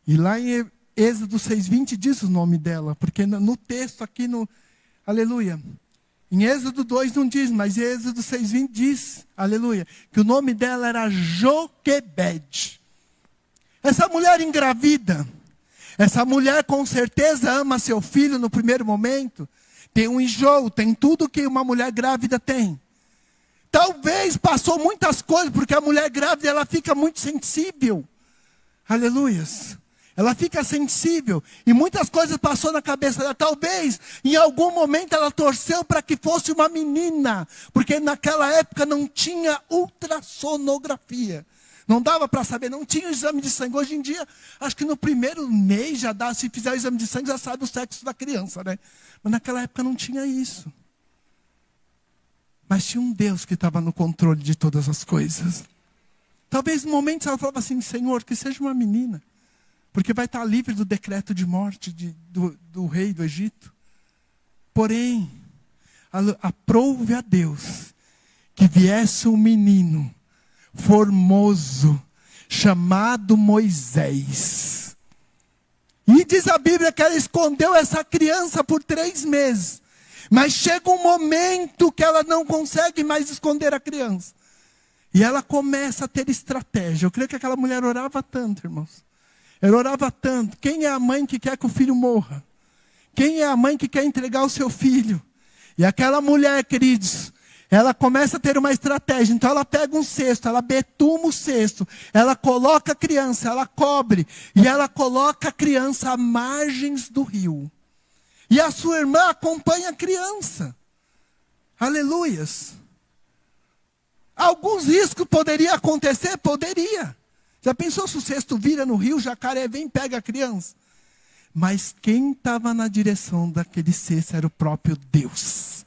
E lá em Êxodo 6:20 diz o nome dela, porque no texto aqui aleluia, em Êxodo 2 não diz, mas em Êxodo 6:20 diz, aleluia, que o nome dela era Joquebede. Essa mulher engravida, essa mulher com certeza ama seu filho no primeiro momento, tem um enjoo, tem tudo que uma mulher grávida tem. Talvez passou muitas coisas, porque a mulher grávida ela fica muito sensível, aleluias. Ela fica sensível. E muitas coisas passou na cabeça dela. Talvez, em algum momento, ela torceu para que fosse uma menina. Porque naquela época não tinha ultrassonografia. Não dava para saber, não tinha o exame de sangue. Hoje em dia, acho que no primeiro mês já dá. Se fizer o exame de sangue, já sabe o sexo da criança, né? Mas naquela época não tinha isso. Mas tinha um Deus que estava no controle de todas as coisas. Talvez no momento ela falava assim: Senhor, que seja uma menina. Porque vai estar livre do decreto de morte do rei do Egito. Porém, aprove a Deus que viesse um menino formoso, chamado Moisés. E diz a Bíblia que ela escondeu essa criança por 3 meses. Mas chega um momento que ela não consegue mais esconder a criança. E ela começa a ter estratégia. Eu creio que aquela mulher orava tanto, irmãos. Ela orava tanto. Quem é a mãe que quer que o filho morra? Quem é a mãe que quer entregar o seu filho? E aquela mulher, queridos, ela começa a ter uma estratégia. Então ela pega um cesto, ela betuma o cesto, ela coloca a criança, ela cobre, e ela coloca a criança à margens do rio. E a sua irmã acompanha a criança. Aleluias. Alguns riscos poderiam acontecer? Poderia. Já pensou se o cesto vira no rio, o jacaré vem e pega a criança? Mas quem estava na direção daquele cesto era o próprio Deus.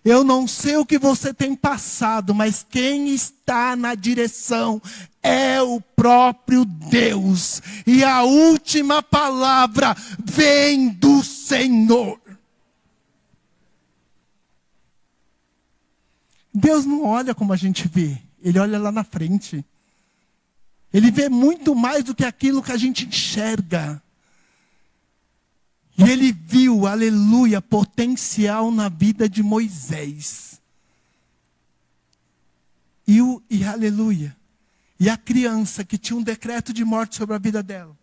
Eu não sei o que você tem passado, mas quem está na direção é o próprio Deus. E a última palavra vem do Senhor. Deus não olha como a gente vê, Ele olha lá na frente. Ele vê muito mais do que aquilo que a gente enxerga. E Ele viu, aleluia, potencial na vida de Moisés. E aleluia. E a criança que tinha um decreto de morte sobre a vida dela,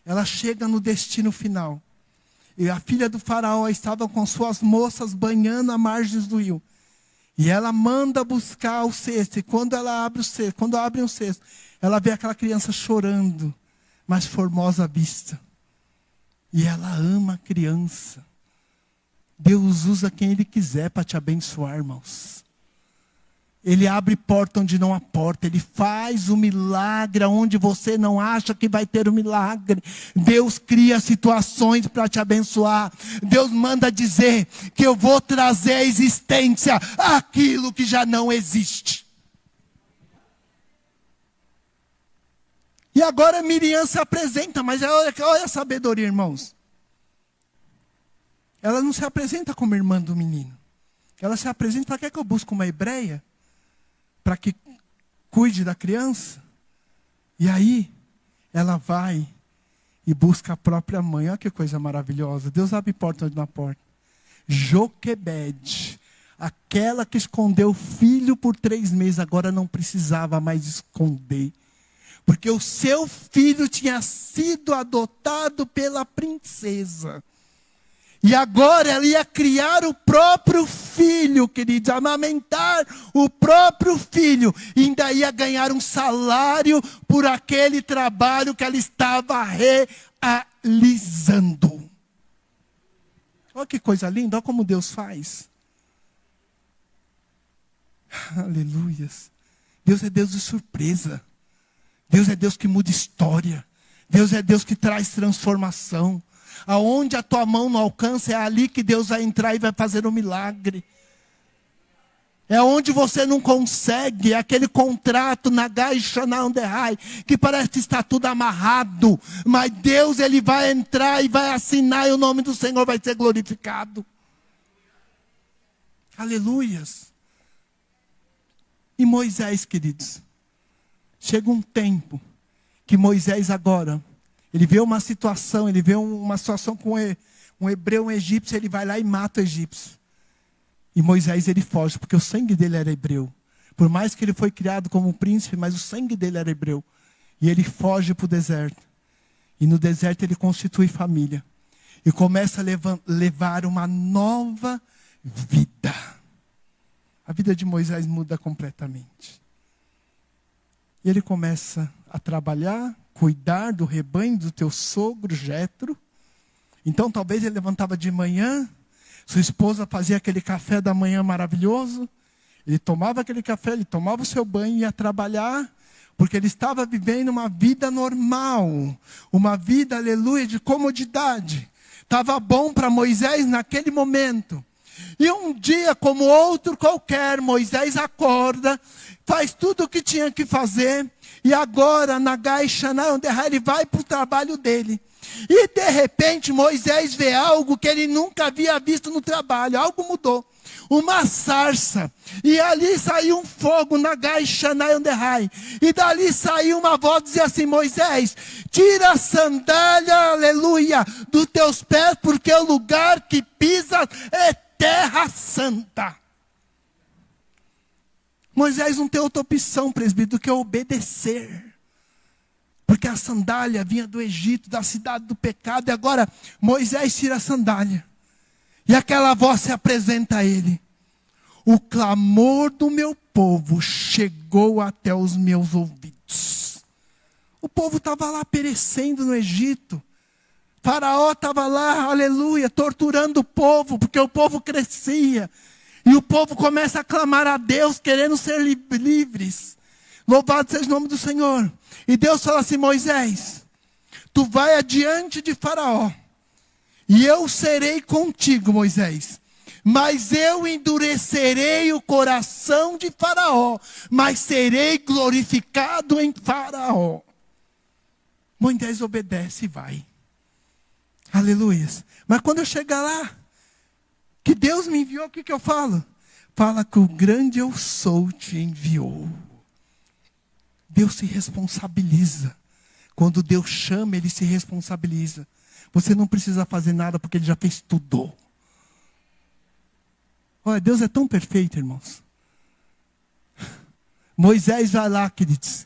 ela chega no destino final. E a filha do faraó estava com suas moças banhando à margens do rio. E ela manda buscar o cesto. E quando ela abre o cesto, quando abrem o cesto, ela vê aquela criança chorando, mas formosa à vista. E ela ama a criança. Deus usa quem Ele quiser para te abençoar, irmãos. Ele abre porta onde não há porta. Ele faz o milagre onde você não acha que vai ter o milagre. Deus cria situações para te abençoar. Deus manda dizer que eu vou trazer à existência aquilo que já não existe. E agora Miriam se apresenta, mas olha a sabedoria, irmãos. Ela não se apresenta como irmã do menino. Ela se apresenta, para que eu busco uma hebreia? Para que cuide da criança? E aí, ela vai e busca a própria mãe. Olha que coisa maravilhosa. Deus abre porta onde não há porta. Joquebede, aquela que escondeu o filho por 3 meses, agora não precisava mais esconder. Porque o seu filho tinha sido adotado pela princesa. E agora ela ia criar o próprio filho, queridos, amamentar o próprio filho. E ainda ia ganhar um salário por aquele trabalho que ela estava realizando. Olha que coisa linda, olha como Deus faz. Aleluias. Deus é Deus de surpresa. Deus é Deus que muda história. Deus é Deus que traz transformação. Aonde a tua mão não alcança, é ali que Deus vai entrar e vai fazer um milagre. É onde você não consegue, é aquele contrato na Gaixa, na Anderrai, que parece que está tudo amarrado. Mas Deus, Ele vai entrar e vai assinar e o nome do Senhor vai ser glorificado. Aleluias. E Moisés, queridos, chega um tempo que Moisés agora, ele vê uma situação com um hebreu, um egípcio, ele vai lá e mata o egípcio. E Moisés, ele foge, porque o sangue dele era hebreu. Por mais que ele foi criado como um príncipe, mas o sangue dele era hebreu. E ele foge para o deserto. E no deserto ele constitui família. E começa a levar uma nova vida. A vida de Moisés muda completamente. E ele começa a trabalhar, cuidar do rebanho do teu sogro Jétro. Então talvez ele levantava de manhã, sua esposa fazia aquele café da manhã maravilhoso, ele tomava aquele café, ele tomava o seu banho e ia trabalhar, porque ele estava vivendo uma vida normal, uma vida, aleluia, de comodidade. Estava bom para Moisés naquele momento. E um dia como outro qualquer, Moisés acorda, faz tudo o que tinha que fazer, e agora na Gaixa, ele vai para o trabalho dele. E de repente Moisés vê algo que ele nunca havia visto no trabalho, algo mudou. Uma sarça, e ali saiu um fogo na Gaixa, e dali saiu uma voz e dizia assim: Moisés, tira a sandália, aleluia, dos teus pés, porque o lugar que pisas é terra santa. Moisés não tem outra opção, presbítero, do que obedecer. Porque a sandália vinha do Egito, da cidade do pecado. E agora Moisés tira a sandália. E aquela voz se apresenta a ele. o clamor do meu povo chegou até os meus ouvidos. O povo estava lá perecendo no Egito. Faraó estava lá, aleluia, torturando o povo, porque o povo crescia. E o povo começa a clamar a Deus, querendo ser livres. Louvado seja o nome do Senhor. E Deus fala assim: Moisés, tu vai adiante de Faraó, e eu serei contigo, Moisés. Mas eu endurecerei o coração de Faraó, mas serei glorificado em Faraó. Moisés obedece e vai. Aleluia. Mas quando eu chegar lá, que Deus me enviou, o que eu falo? Fala que o grande eu sou te enviou. Deus se responsabiliza. Quando Deus chama, Ele se responsabiliza. Você não precisa fazer nada porque Ele já fez tudo. Olha, Deus é tão perfeito, irmãos. Moisés vai lá, queridos.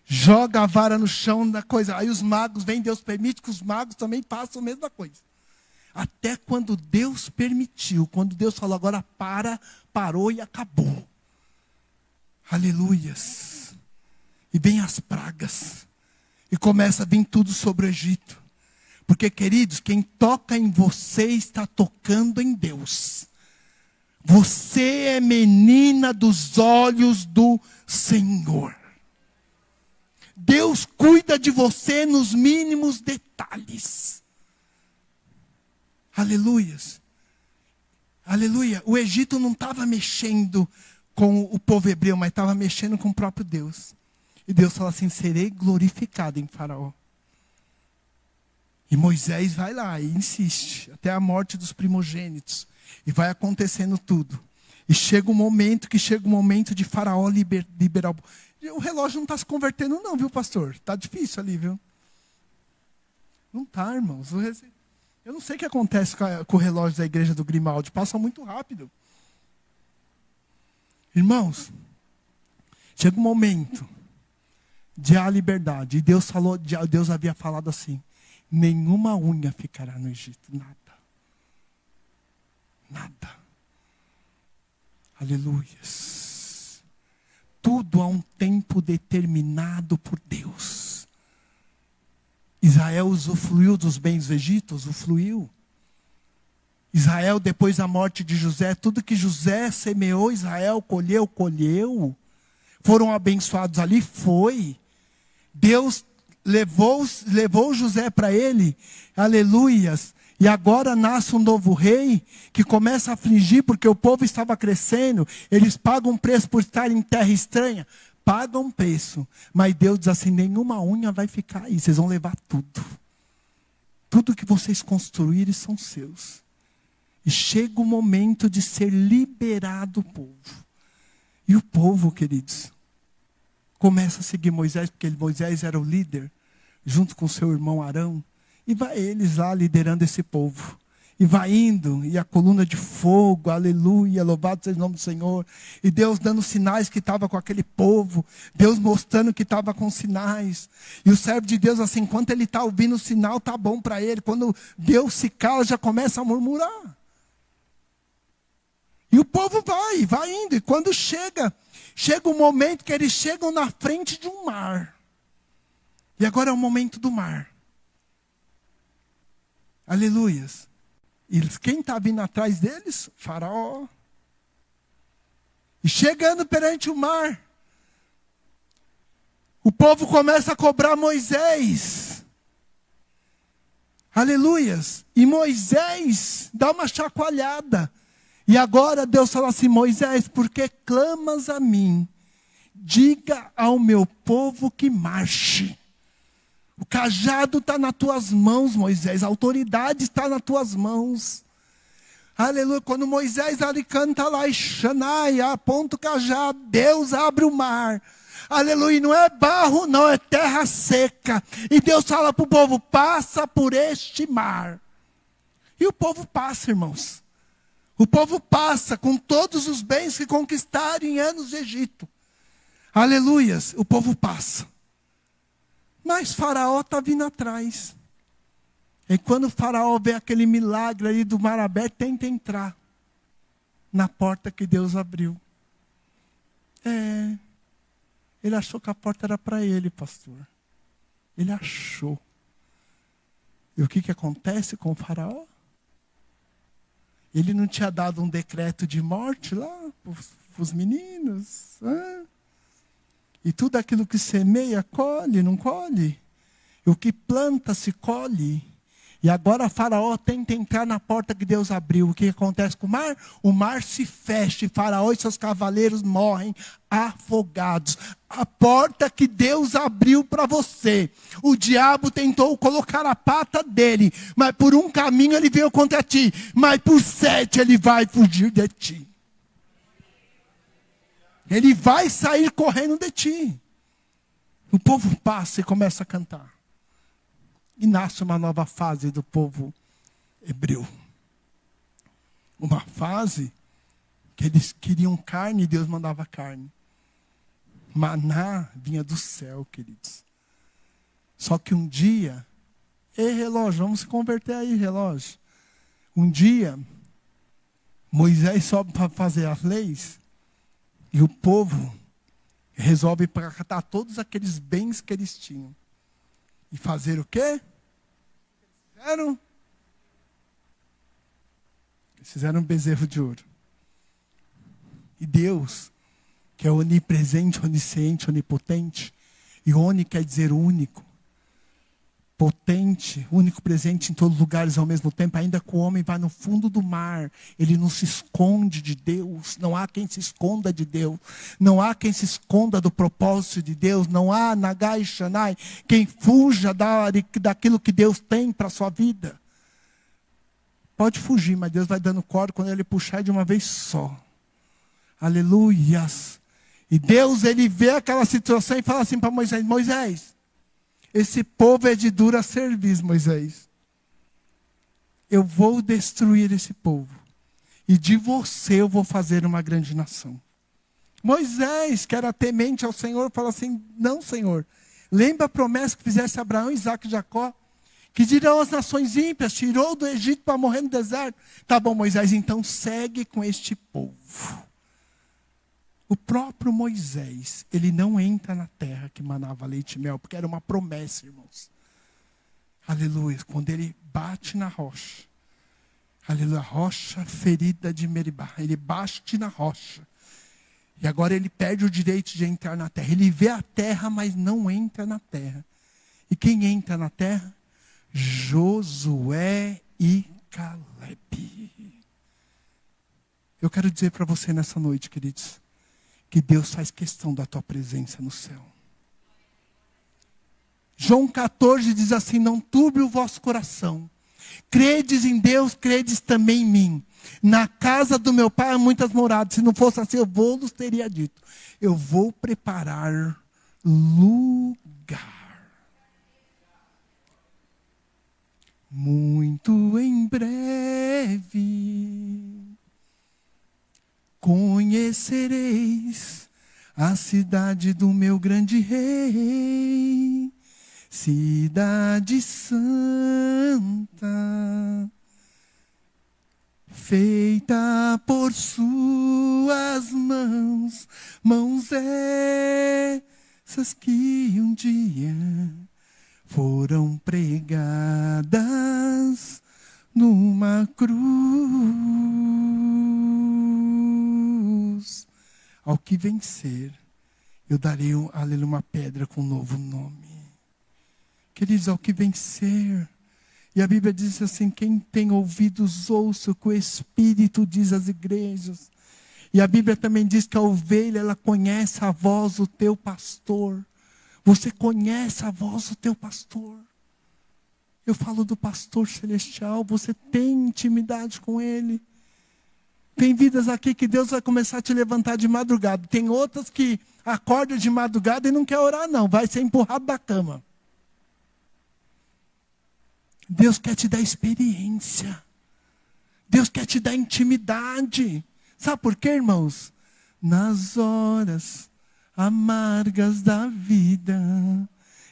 Joga a vara no chão da coisa. Aí os magos vêm, Deus permite que os magos também façam a mesma coisa. Até quando Deus permitiu, quando Deus falou agora parou e acabou. Aleluias. E vem as pragas. E começa a vir tudo sobre o Egito. Porque, queridos, quem toca em você está tocando em Deus. Você é menina dos olhos do Senhor. Deus cuida de você nos mínimos detalhes. Aleluias. Aleluia. O Egito não estava mexendo com o povo hebreu, mas estava mexendo com o próprio Deus. E Deus fala assim: serei glorificado em Faraó. E Moisés vai lá e insiste, até a morte dos primogênitos. E vai acontecendo tudo. E chega um momento de Faraó liberar o relógio não está se convertendo não, viu, pastor? Está difícil ali, viu? Não está, irmãos. Eu não sei o que acontece com o relógio da igreja do Grimaldi. Passa muito rápido. Irmãos, chega um momento de a liberdade. E Deus havia falado assim: nenhuma unha ficará no Egito. Nada. Nada. Aleluias. Tudo há um tempo determinado por Deus. Israel usufruiu dos bens do Egito, usufruiu. Israel, depois da morte de José, tudo que José semeou, Israel colheu. Foram abençoados ali, foi. Deus levou José para ele, aleluias. E agora nasce um novo rei que começa a afligir porque o povo estava crescendo. Eles pagam um preço por estar em terra estranha. Pagam um preço. Mas Deus diz assim: nenhuma unha vai ficar aí. Vocês vão levar tudo. Tudo que vocês construírem são seus. E chega o momento de ser liberado o povo. E o povo, queridos, começa a seguir Moisés, porque Moisés era o líder, junto com seu irmão Arão. E vai eles lá liderando esse povo. E vai indo, e a coluna de fogo, aleluia, louvado seja o nome do Senhor. E Deus dando sinais que estava com aquele povo. Deus mostrando que estava com sinais. E o servo de Deus, assim, enquanto ele está ouvindo o sinal, está bom para ele. Quando Deus se cala, já começa a murmurar. E o povo vai indo. E quando chega um momento que eles chegam na frente de um mar. E agora é o momento do mar. Aleluias. E quem está vindo atrás deles? Faraó. E chegando perante o mar, o povo começa a cobrar Moisés. Aleluias. E Moisés dá uma chacoalhada. E agora Deus fala assim: Moisés, por que clamas a mim? Diga ao meu povo que marche. O cajado está nas tuas mãos, Moisés. A autoridade está nas tuas mãos. Aleluia. Quando Moisés ali canta lá, e Xanai, aponta o cajado, Deus abre o mar. Aleluia. Não é barro, não, é terra seca. E Deus fala para o povo: passa por este mar. E o povo passa, irmãos. O povo passa com todos os bens que conquistaram em anos de Egito. Aleluias. O povo passa. Mas Faraó está vindo atrás. E quando o Faraó vê aquele milagre ali do mar aberto, tenta entrar. na porta que Deus abriu. Ele achou que a porta era para ele, pastor. Ele achou. E o que acontece com o faraó? Ele não tinha dado um decreto de morte lá para os meninos? E tudo aquilo que semeia, colhe, não colhe? E o que planta, se colhe. E agora Faraó tenta entrar na porta que Deus abriu. O que acontece com o mar? O mar se fecha e Faraó e seus cavaleiros morrem afogados. A porta que Deus abriu para você. O diabo tentou colocar a pata dele, mas por um caminho ele veio contra ti, mas por 7 ele vai fugir de ti. Ele vai sair correndo de ti. O povo passa e começa a cantar. E nasce uma nova fase do povo hebreu. Uma fase que eles queriam carne e Deus mandava carne. Maná vinha do céu, queridos. Só que um dia... Ei, relógio, vamos se converter aí, relógio. Um dia, Moisés sobe para fazer as leis e o povo resolve catar todos aqueles bens que eles tinham. E fazer o quê? Fizeram um bezerro de ouro. E Deus, que é onipresente, onisciente, onipotente, e oni quer dizer único, potente, único, presente em todos os lugares ao mesmo tempo, ainda que o homem vá no fundo do mar, ele não se esconde de Deus, não há quem se esconda de Deus, não há quem se esconda do propósito de Deus, não há Nagai Shanai, quem fuja daquilo que Deus tem para a sua vida. Pode fugir, mas Deus vai dando corda quando ele puxar de uma vez só. Aleluias. E Deus, ele vê aquela situação e fala assim para Moisés, Moisés, esse povo é de dura serviço, Moisés. Eu vou destruir esse povo. E de você eu vou fazer uma grande nação. Moisés, que era temente ao Senhor, fala assim, não, Senhor. Lembra a promessa que fizesse Abraão, Isaac e Jacó? Que dirão as nações ímpias, tirou do Egito para morrer no deserto. Tá bom, Moisés, então segue com este povo. O próprio Moisés, ele não entra na terra que manava leite e mel, porque era uma promessa, irmãos. Aleluia. Quando ele bate na rocha, aleluia, rocha ferida de Meribá, ele bate na rocha. E agora ele perde o direito de entrar na terra. Ele vê a terra, mas não entra na terra. E quem entra na terra? Josué e Calebe. Eu quero dizer para você nessa noite, queridos, que Deus faz questão da tua presença no céu. João 14 diz assim, não turbe o vosso coração. Credes em Deus, credes também em mim. Na casa do meu pai há muitas moradas. Se não fosse assim, eu vos teria dito. Eu vou preparar lugar. Muito em breve conhecereis a cidade do meu grande rei, cidade santa, feita por suas mãos, mãos essas que um dia foram pregadas numa cruz. Ao que vencer, eu darei uma pedra com um novo nome. Queridos, ao que vencer. E a Bíblia diz assim, quem tem ouvidos ouça o que o Espírito diz às igrejas. E a Bíblia também diz que a ovelha, ela conhece a voz do teu pastor. Você conhece a voz do teu pastor. Eu falo do pastor celestial, você tem intimidade com ele. Tem vidas aqui que Deus vai começar a te levantar de madrugada. Tem outras que acordam de madrugada e não quer orar não, vai ser empurrado da cama. Deus quer te dar experiência. Deus quer te dar intimidade. Sabe por quê, irmãos? Nas horas amargas da vida,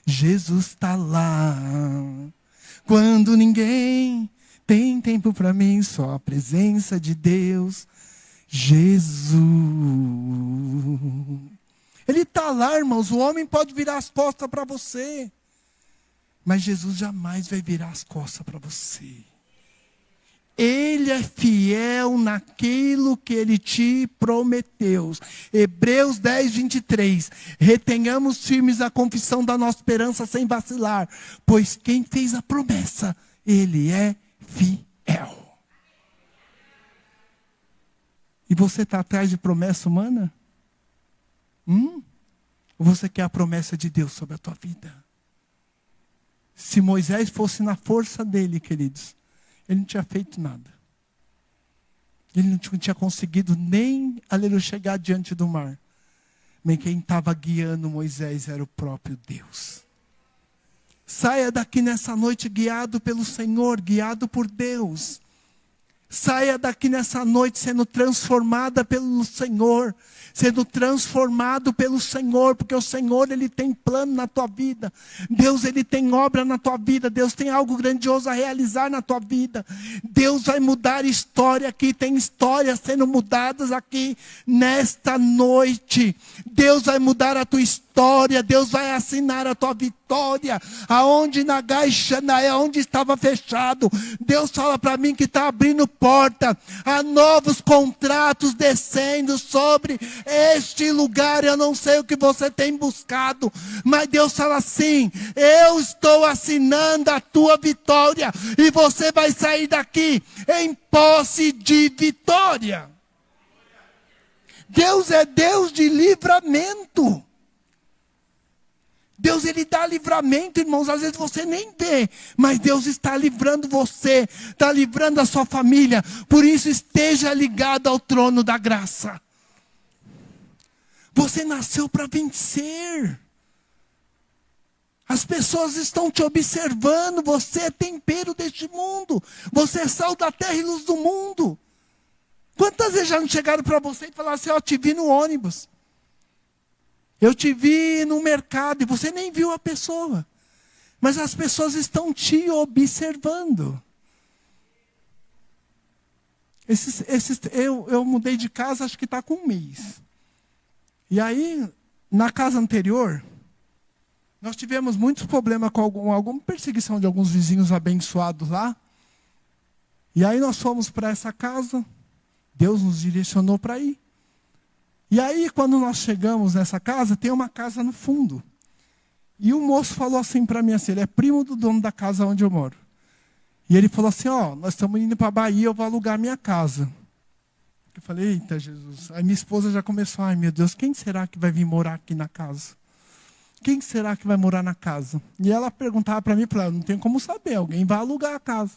Jesus está lá. Quando ninguém tem tempo para mim, só a presença de Deus. Jesus. Ele está lá, irmãos. O homem pode virar as costas para você, mas Jesus jamais vai virar as costas para você. Ele é fiel naquilo que Ele te prometeu. Hebreus 10, 23. Retenhamos firmes a confissão da nossa esperança sem vacilar, pois quem fez a promessa, Ele é fiel. E você está atrás de promessa humana? Ou você quer a promessa de Deus sobre a tua vida? Se Moisés fosse na força dele, queridos, ele não tinha feito nada. Ele não tinha conseguido nem, aleluia, chegar diante do mar. Mas quem estava guiando Moisés era o próprio Deus. Saia daqui nessa noite guiado pelo Senhor, guiado por Deus. Saia daqui nessa noite sendo transformada pelo Senhor, sendo transformado pelo Senhor, porque o Senhor, Ele tem plano na tua vida. Deus, Ele tem obra na tua vida. Deus tem algo grandioso a realizar na tua vida. Deus vai mudar história aqui, tem histórias sendo mudadas aqui nesta noite. Deus vai mudar a tua história, Deus vai assinar a tua vitória. Aonde na Gaixa, onde estava fechado, Deus fala para mim que está abrindo porta. Há novos contratos descendo sobre este lugar. Eu não sei o que você tem buscado, mas Deus fala assim: eu estou assinando a tua vitória, e você vai sair daqui em posse de vitória. Deus é Deus de livramento. Deus, Ele dá livramento, irmãos. Às vezes você nem vê, mas Deus está livrando você, está livrando a sua família. Por isso, esteja ligado ao trono da graça. Você nasceu para vencer. As pessoas estão te observando. Você é tempero deste mundo. Você é sal da terra e luz do mundo. Quantas vezes já não chegaram para você e falaram assim: ó, te vi no ônibus, eu te vi no mercado, e você nem viu a pessoa. Mas as pessoas estão te observando. Eu mudei de casa, acho que está com um mês. E aí, na casa anterior, nós tivemos muitos problemas com alguma perseguição de alguns vizinhos abençoados lá. E aí nós fomos para essa casa, Deus nos direcionou para ir. E aí, quando nós chegamos nessa casa, tem uma casa no fundo. E o moço falou assim para mim, assim, ele é primo do dono da casa onde eu moro. E ele falou assim: ó, nós estamos indo para a Bahia, eu vou alugar minha casa. Eu falei: eita Jesus. Aí minha esposa já começou: ai meu Deus, quem será que vai vir morar aqui na casa? Quem será que vai morar na casa? E ela perguntava para mim, não tem como saber, alguém vai alugar a casa.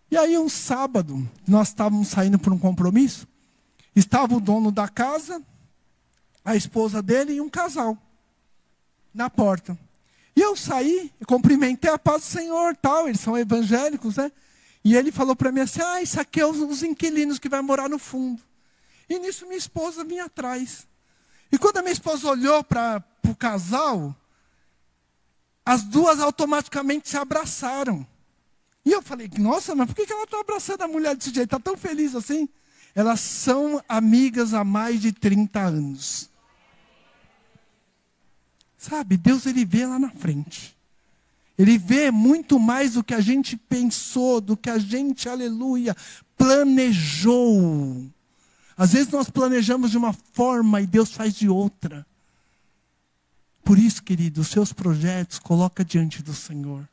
E aí um sábado, nós estávamos saindo por um compromisso. Estava o dono da casa, a esposa dele e um casal na porta. E eu saí, cumprimentei: a paz do Senhor, tal. Eles são evangélicos, né? E ele falou para mim assim: ah, isso aqui é os inquilinos que vai morar no fundo. E nisso minha esposa vinha atrás. E quando a minha esposa olhou para o casal, as duas automaticamente se abraçaram. E eu falei: nossa, mas por que ela está abraçando a mulher desse jeito? Está tão feliz assim? Elas são amigas há mais de 30 anos. Sabe, Deus, Ele vê lá na frente. Ele vê muito mais do que a gente pensou, do que a gente, aleluia, planejou. Às vezes nós planejamos de uma forma e Deus faz de outra. Por isso, querido, os seus projetos coloca diante do Senhor.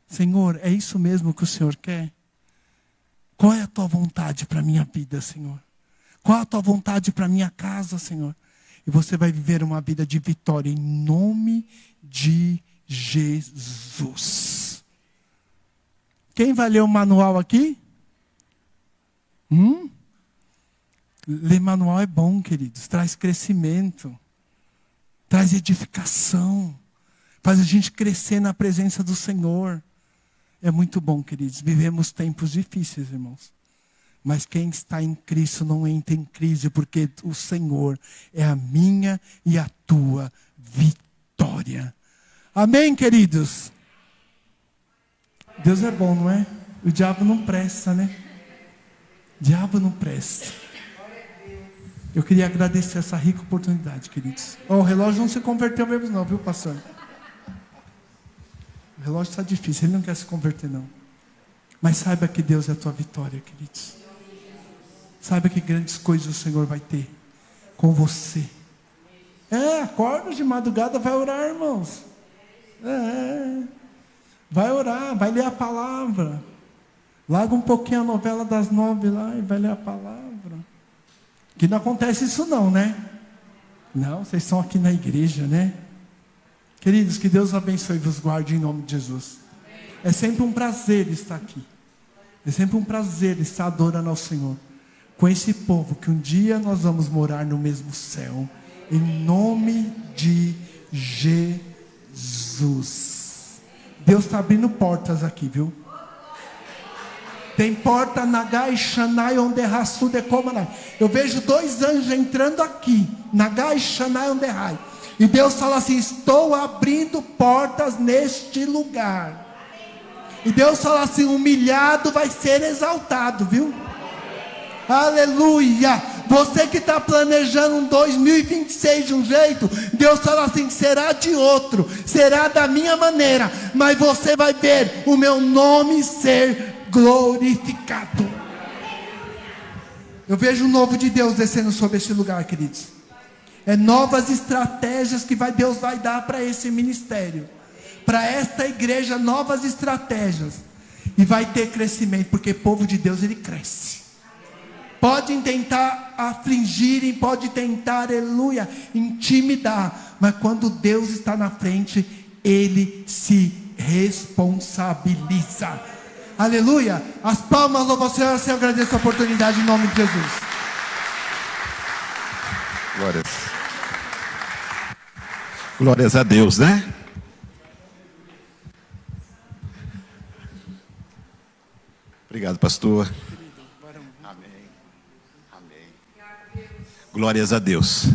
Senhor, é isso mesmo que o Senhor quer? Qual é a tua vontade para a minha vida, Senhor? Qual é a tua vontade para a minha casa, Senhor? E você vai viver uma vida de vitória em nome de Jesus. Quem vai ler o manual aqui? Ler manual é bom, queridos. Traz crescimento. Traz edificação. Faz a gente crescer na presença do Senhor. É muito bom, queridos. Vivemos tempos difíceis, irmãos. Mas quem está em Cristo não entra em crise, porque o Senhor é a minha e a tua vitória. Amém, queridos? Deus é bom, não é? O diabo não presta, né? Diabo não presta. Eu queria agradecer essa rica oportunidade, queridos. O relógio não se converteu mesmo não, viu, pastor? O relógio está difícil, ele não quer se converter não. Mas saiba que Deus é a tua vitória, queridos. Saiba que grandes coisas o Senhor vai ter com você. Acorda de madrugada, vai orar, irmãos. Vai orar, vai ler a palavra. Larga um pouquinho a novela das 9 lá e vai ler a palavra. Que não acontece isso não, né? Não, vocês estão aqui na igreja, né? Queridos, que Deus abençoe e vos guarde em nome de Jesus. É sempre um prazer estar aqui. É sempre um prazer estar adorando ao Senhor. Com esse povo que um dia nós vamos morar no mesmo céu. Em nome de Jesus. Deus está abrindo portas aqui, viu? Tem porta Nagai, Shanai, Onderai, Sudecomanai. Eu vejo 2 anjos entrando aqui. Nagai, Shanai, Onderai. E Deus fala assim: estou abrindo portas neste lugar. E Deus fala assim: humilhado vai ser exaltado, viu? Aleluia. Você que está planejando um 2026 de um jeito, Deus fala assim: será de outro, será da minha maneira, mas você vai ver o meu nome ser glorificado. Eu vejo o novo de Deus descendo sobre este lugar, queridos. É novas estratégias que Deus vai dar para esse ministério, para esta igreja, novas estratégias. E vai ter crescimento, porque povo de Deus, ele cresce. Podem tentar afligirem, pode tentar, aleluia, intimidar, mas quando Deus está na frente, ele se responsabiliza. Aleluia. As palmas louvam ao Senhor. Eu agradeço a oportunidade em nome de Jesus. Glórias a Deus, né? Obrigado, pastor. Amém. Amém. Glórias a Deus.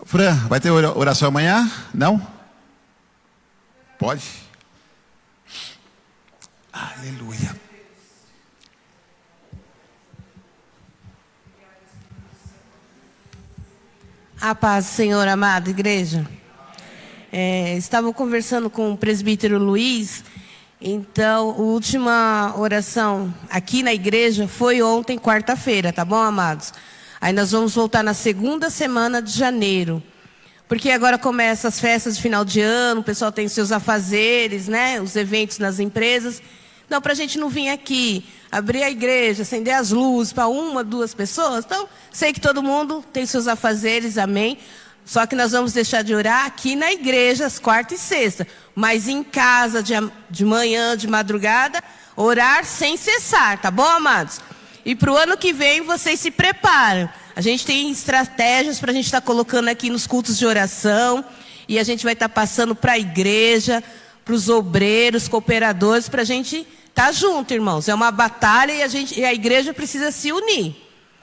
Fran, vai ter oração amanhã? Não? Pode? Aleluia. A paz do Senhor, amada igreja. Estava conversando com o presbítero Luiz. Então, a última oração aqui na igreja foi ontem, quarta-feira, tá bom, amados? Aí nós vamos voltar na segunda semana de janeiro. Porque agora começam as festas de final de ano, o pessoal tem seus afazeres, né? Os eventos nas empresas. Então, para a gente não vir aqui, abrir a igreja, acender as luzes para 1, 2 pessoas. Então, sei que todo mundo tem seus afazeres, amém? Só que nós vamos deixar de orar aqui na igreja, às quarta e sexta. Mas em casa, de manhã, de madrugada, orar sem cessar, tá bom, amados? E para o ano que vem, vocês se preparam. A gente tem estratégias para a gente estar colocando aqui nos cultos de oração. E a gente vai estar passando para a igreja, para os obreiros, cooperadores, para a gente estar junto, irmãos. É uma batalha e a igreja precisa se unir.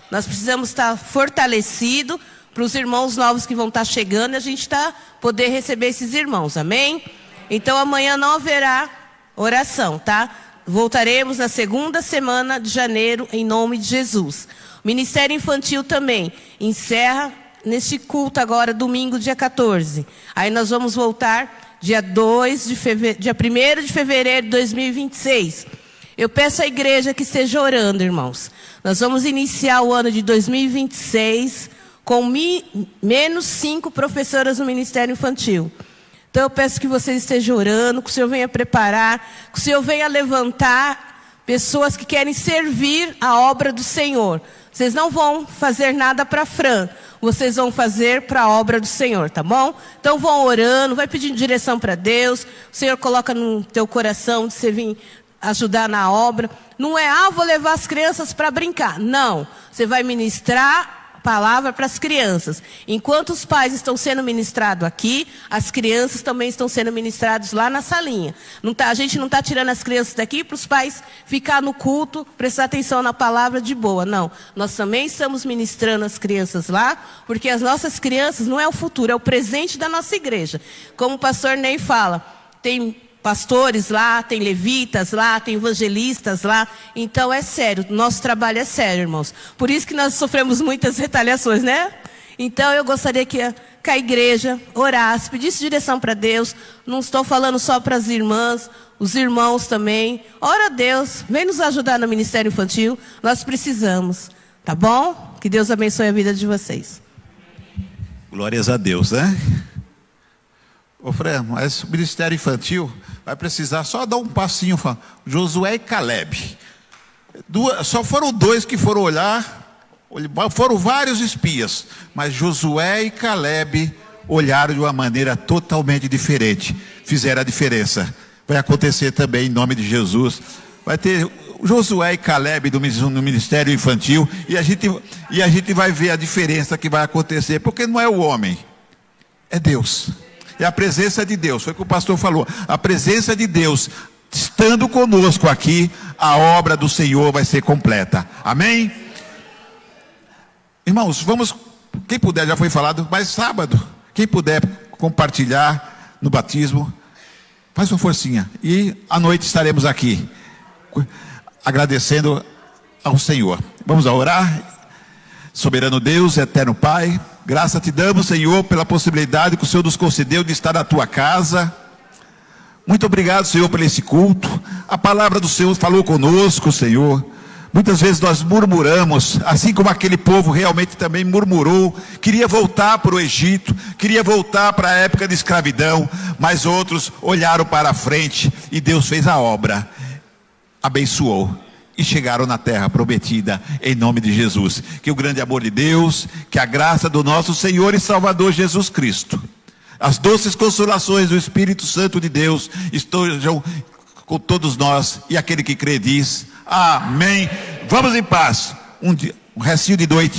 Nós precisamos estar fortalecidos para os irmãos novos que vão estar chegando e a gente poder receber esses irmãos, amém? Então amanhã não haverá oração, tá? Voltaremos na segunda semana de janeiro, em nome de Jesus. O Ministério Infantil também encerra neste culto agora, domingo, dia 14. Aí nós vamos voltar dia 1º de fevereiro de 2026. Eu peço à igreja que esteja orando, irmãos. Nós vamos iniciar o ano de 2026 com menos 5 professoras no Ministério Infantil. Então eu peço que vocês estejam orando, que o Senhor venha preparar, que o Senhor venha levantar pessoas que querem servir a obra do Senhor. Vocês não vão fazer nada para Fran, vocês vão fazer para a obra do Senhor, tá bom? Então vão orando, vai pedindo direção para Deus. O Senhor coloca no teu coração de você vir ajudar na obra. Não é, vou levar as crianças para brincar. Não, você vai ministrar palavra para as crianças. Enquanto os pais estão sendo ministrados aqui, as crianças também estão sendo ministradas lá na salinha. A gente não está tirando as crianças daqui para os pais ficar no culto, prestar atenção na palavra de boa. Não, nós também estamos ministrando as crianças lá, porque as nossas crianças não é o futuro, é o presente da nossa igreja. Como o pastor Ney fala, tem pastores lá, tem levitas lá, tem evangelistas lá. Então é sério, nosso trabalho é sério, irmãos. Por isso que nós sofremos muitas retaliações, né? Então eu gostaria que a igreja orasse, pedisse direção para Deus. Não estou falando só para as irmãs, os irmãos também. Ora a Deus, vem nos ajudar no Ministério Infantil, nós precisamos, tá bom? Que Deus abençoe a vida de vocês. Glórias a Deus, né? Ô Fran, mas o Ministério Infantil vai precisar só dar um passinho. Josué e Caleb. Só foram 2 que foram olhar. Foram vários espias, mas Josué e Caleb olharam de uma maneira totalmente diferente. Fizeram a diferença. Vai acontecer também em nome de Jesus. Vai ter Josué e Caleb no Ministério Infantil. E a gente vai ver a diferença que vai acontecer. Porque não é o homem, é Deus. É a presença de Deus. Foi o que o pastor falou. A presença de Deus estando conosco aqui, a obra do Senhor vai ser completa. Amém? Irmãos, vamos, quem puder, já foi falado, mas sábado, quem puder compartilhar no batismo, faz uma forcinha. E à noite estaremos aqui, agradecendo ao Senhor. Vamos orar. Soberano Deus, eterno Pai, graça te damos, Senhor, pela possibilidade que o Senhor nos concedeu de estar na tua casa. Muito obrigado, Senhor, por esse culto. A palavra do Senhor falou conosco, Senhor. Muitas vezes nós murmuramos, assim como aquele povo realmente também murmurou, queria voltar para o Egito, queria voltar para a época de escravidão, mas outros olharam para a frente e Deus fez a obra, abençoou e chegaram na terra prometida em nome de Jesus. Que o grande amor de Deus, que a graça do nosso Senhor e Salvador Jesus Cristo, as doces consolações do Espírito Santo de Deus estejam com todos nós, e aquele que crê diz amém. Vamos em paz. Um restinho de noite.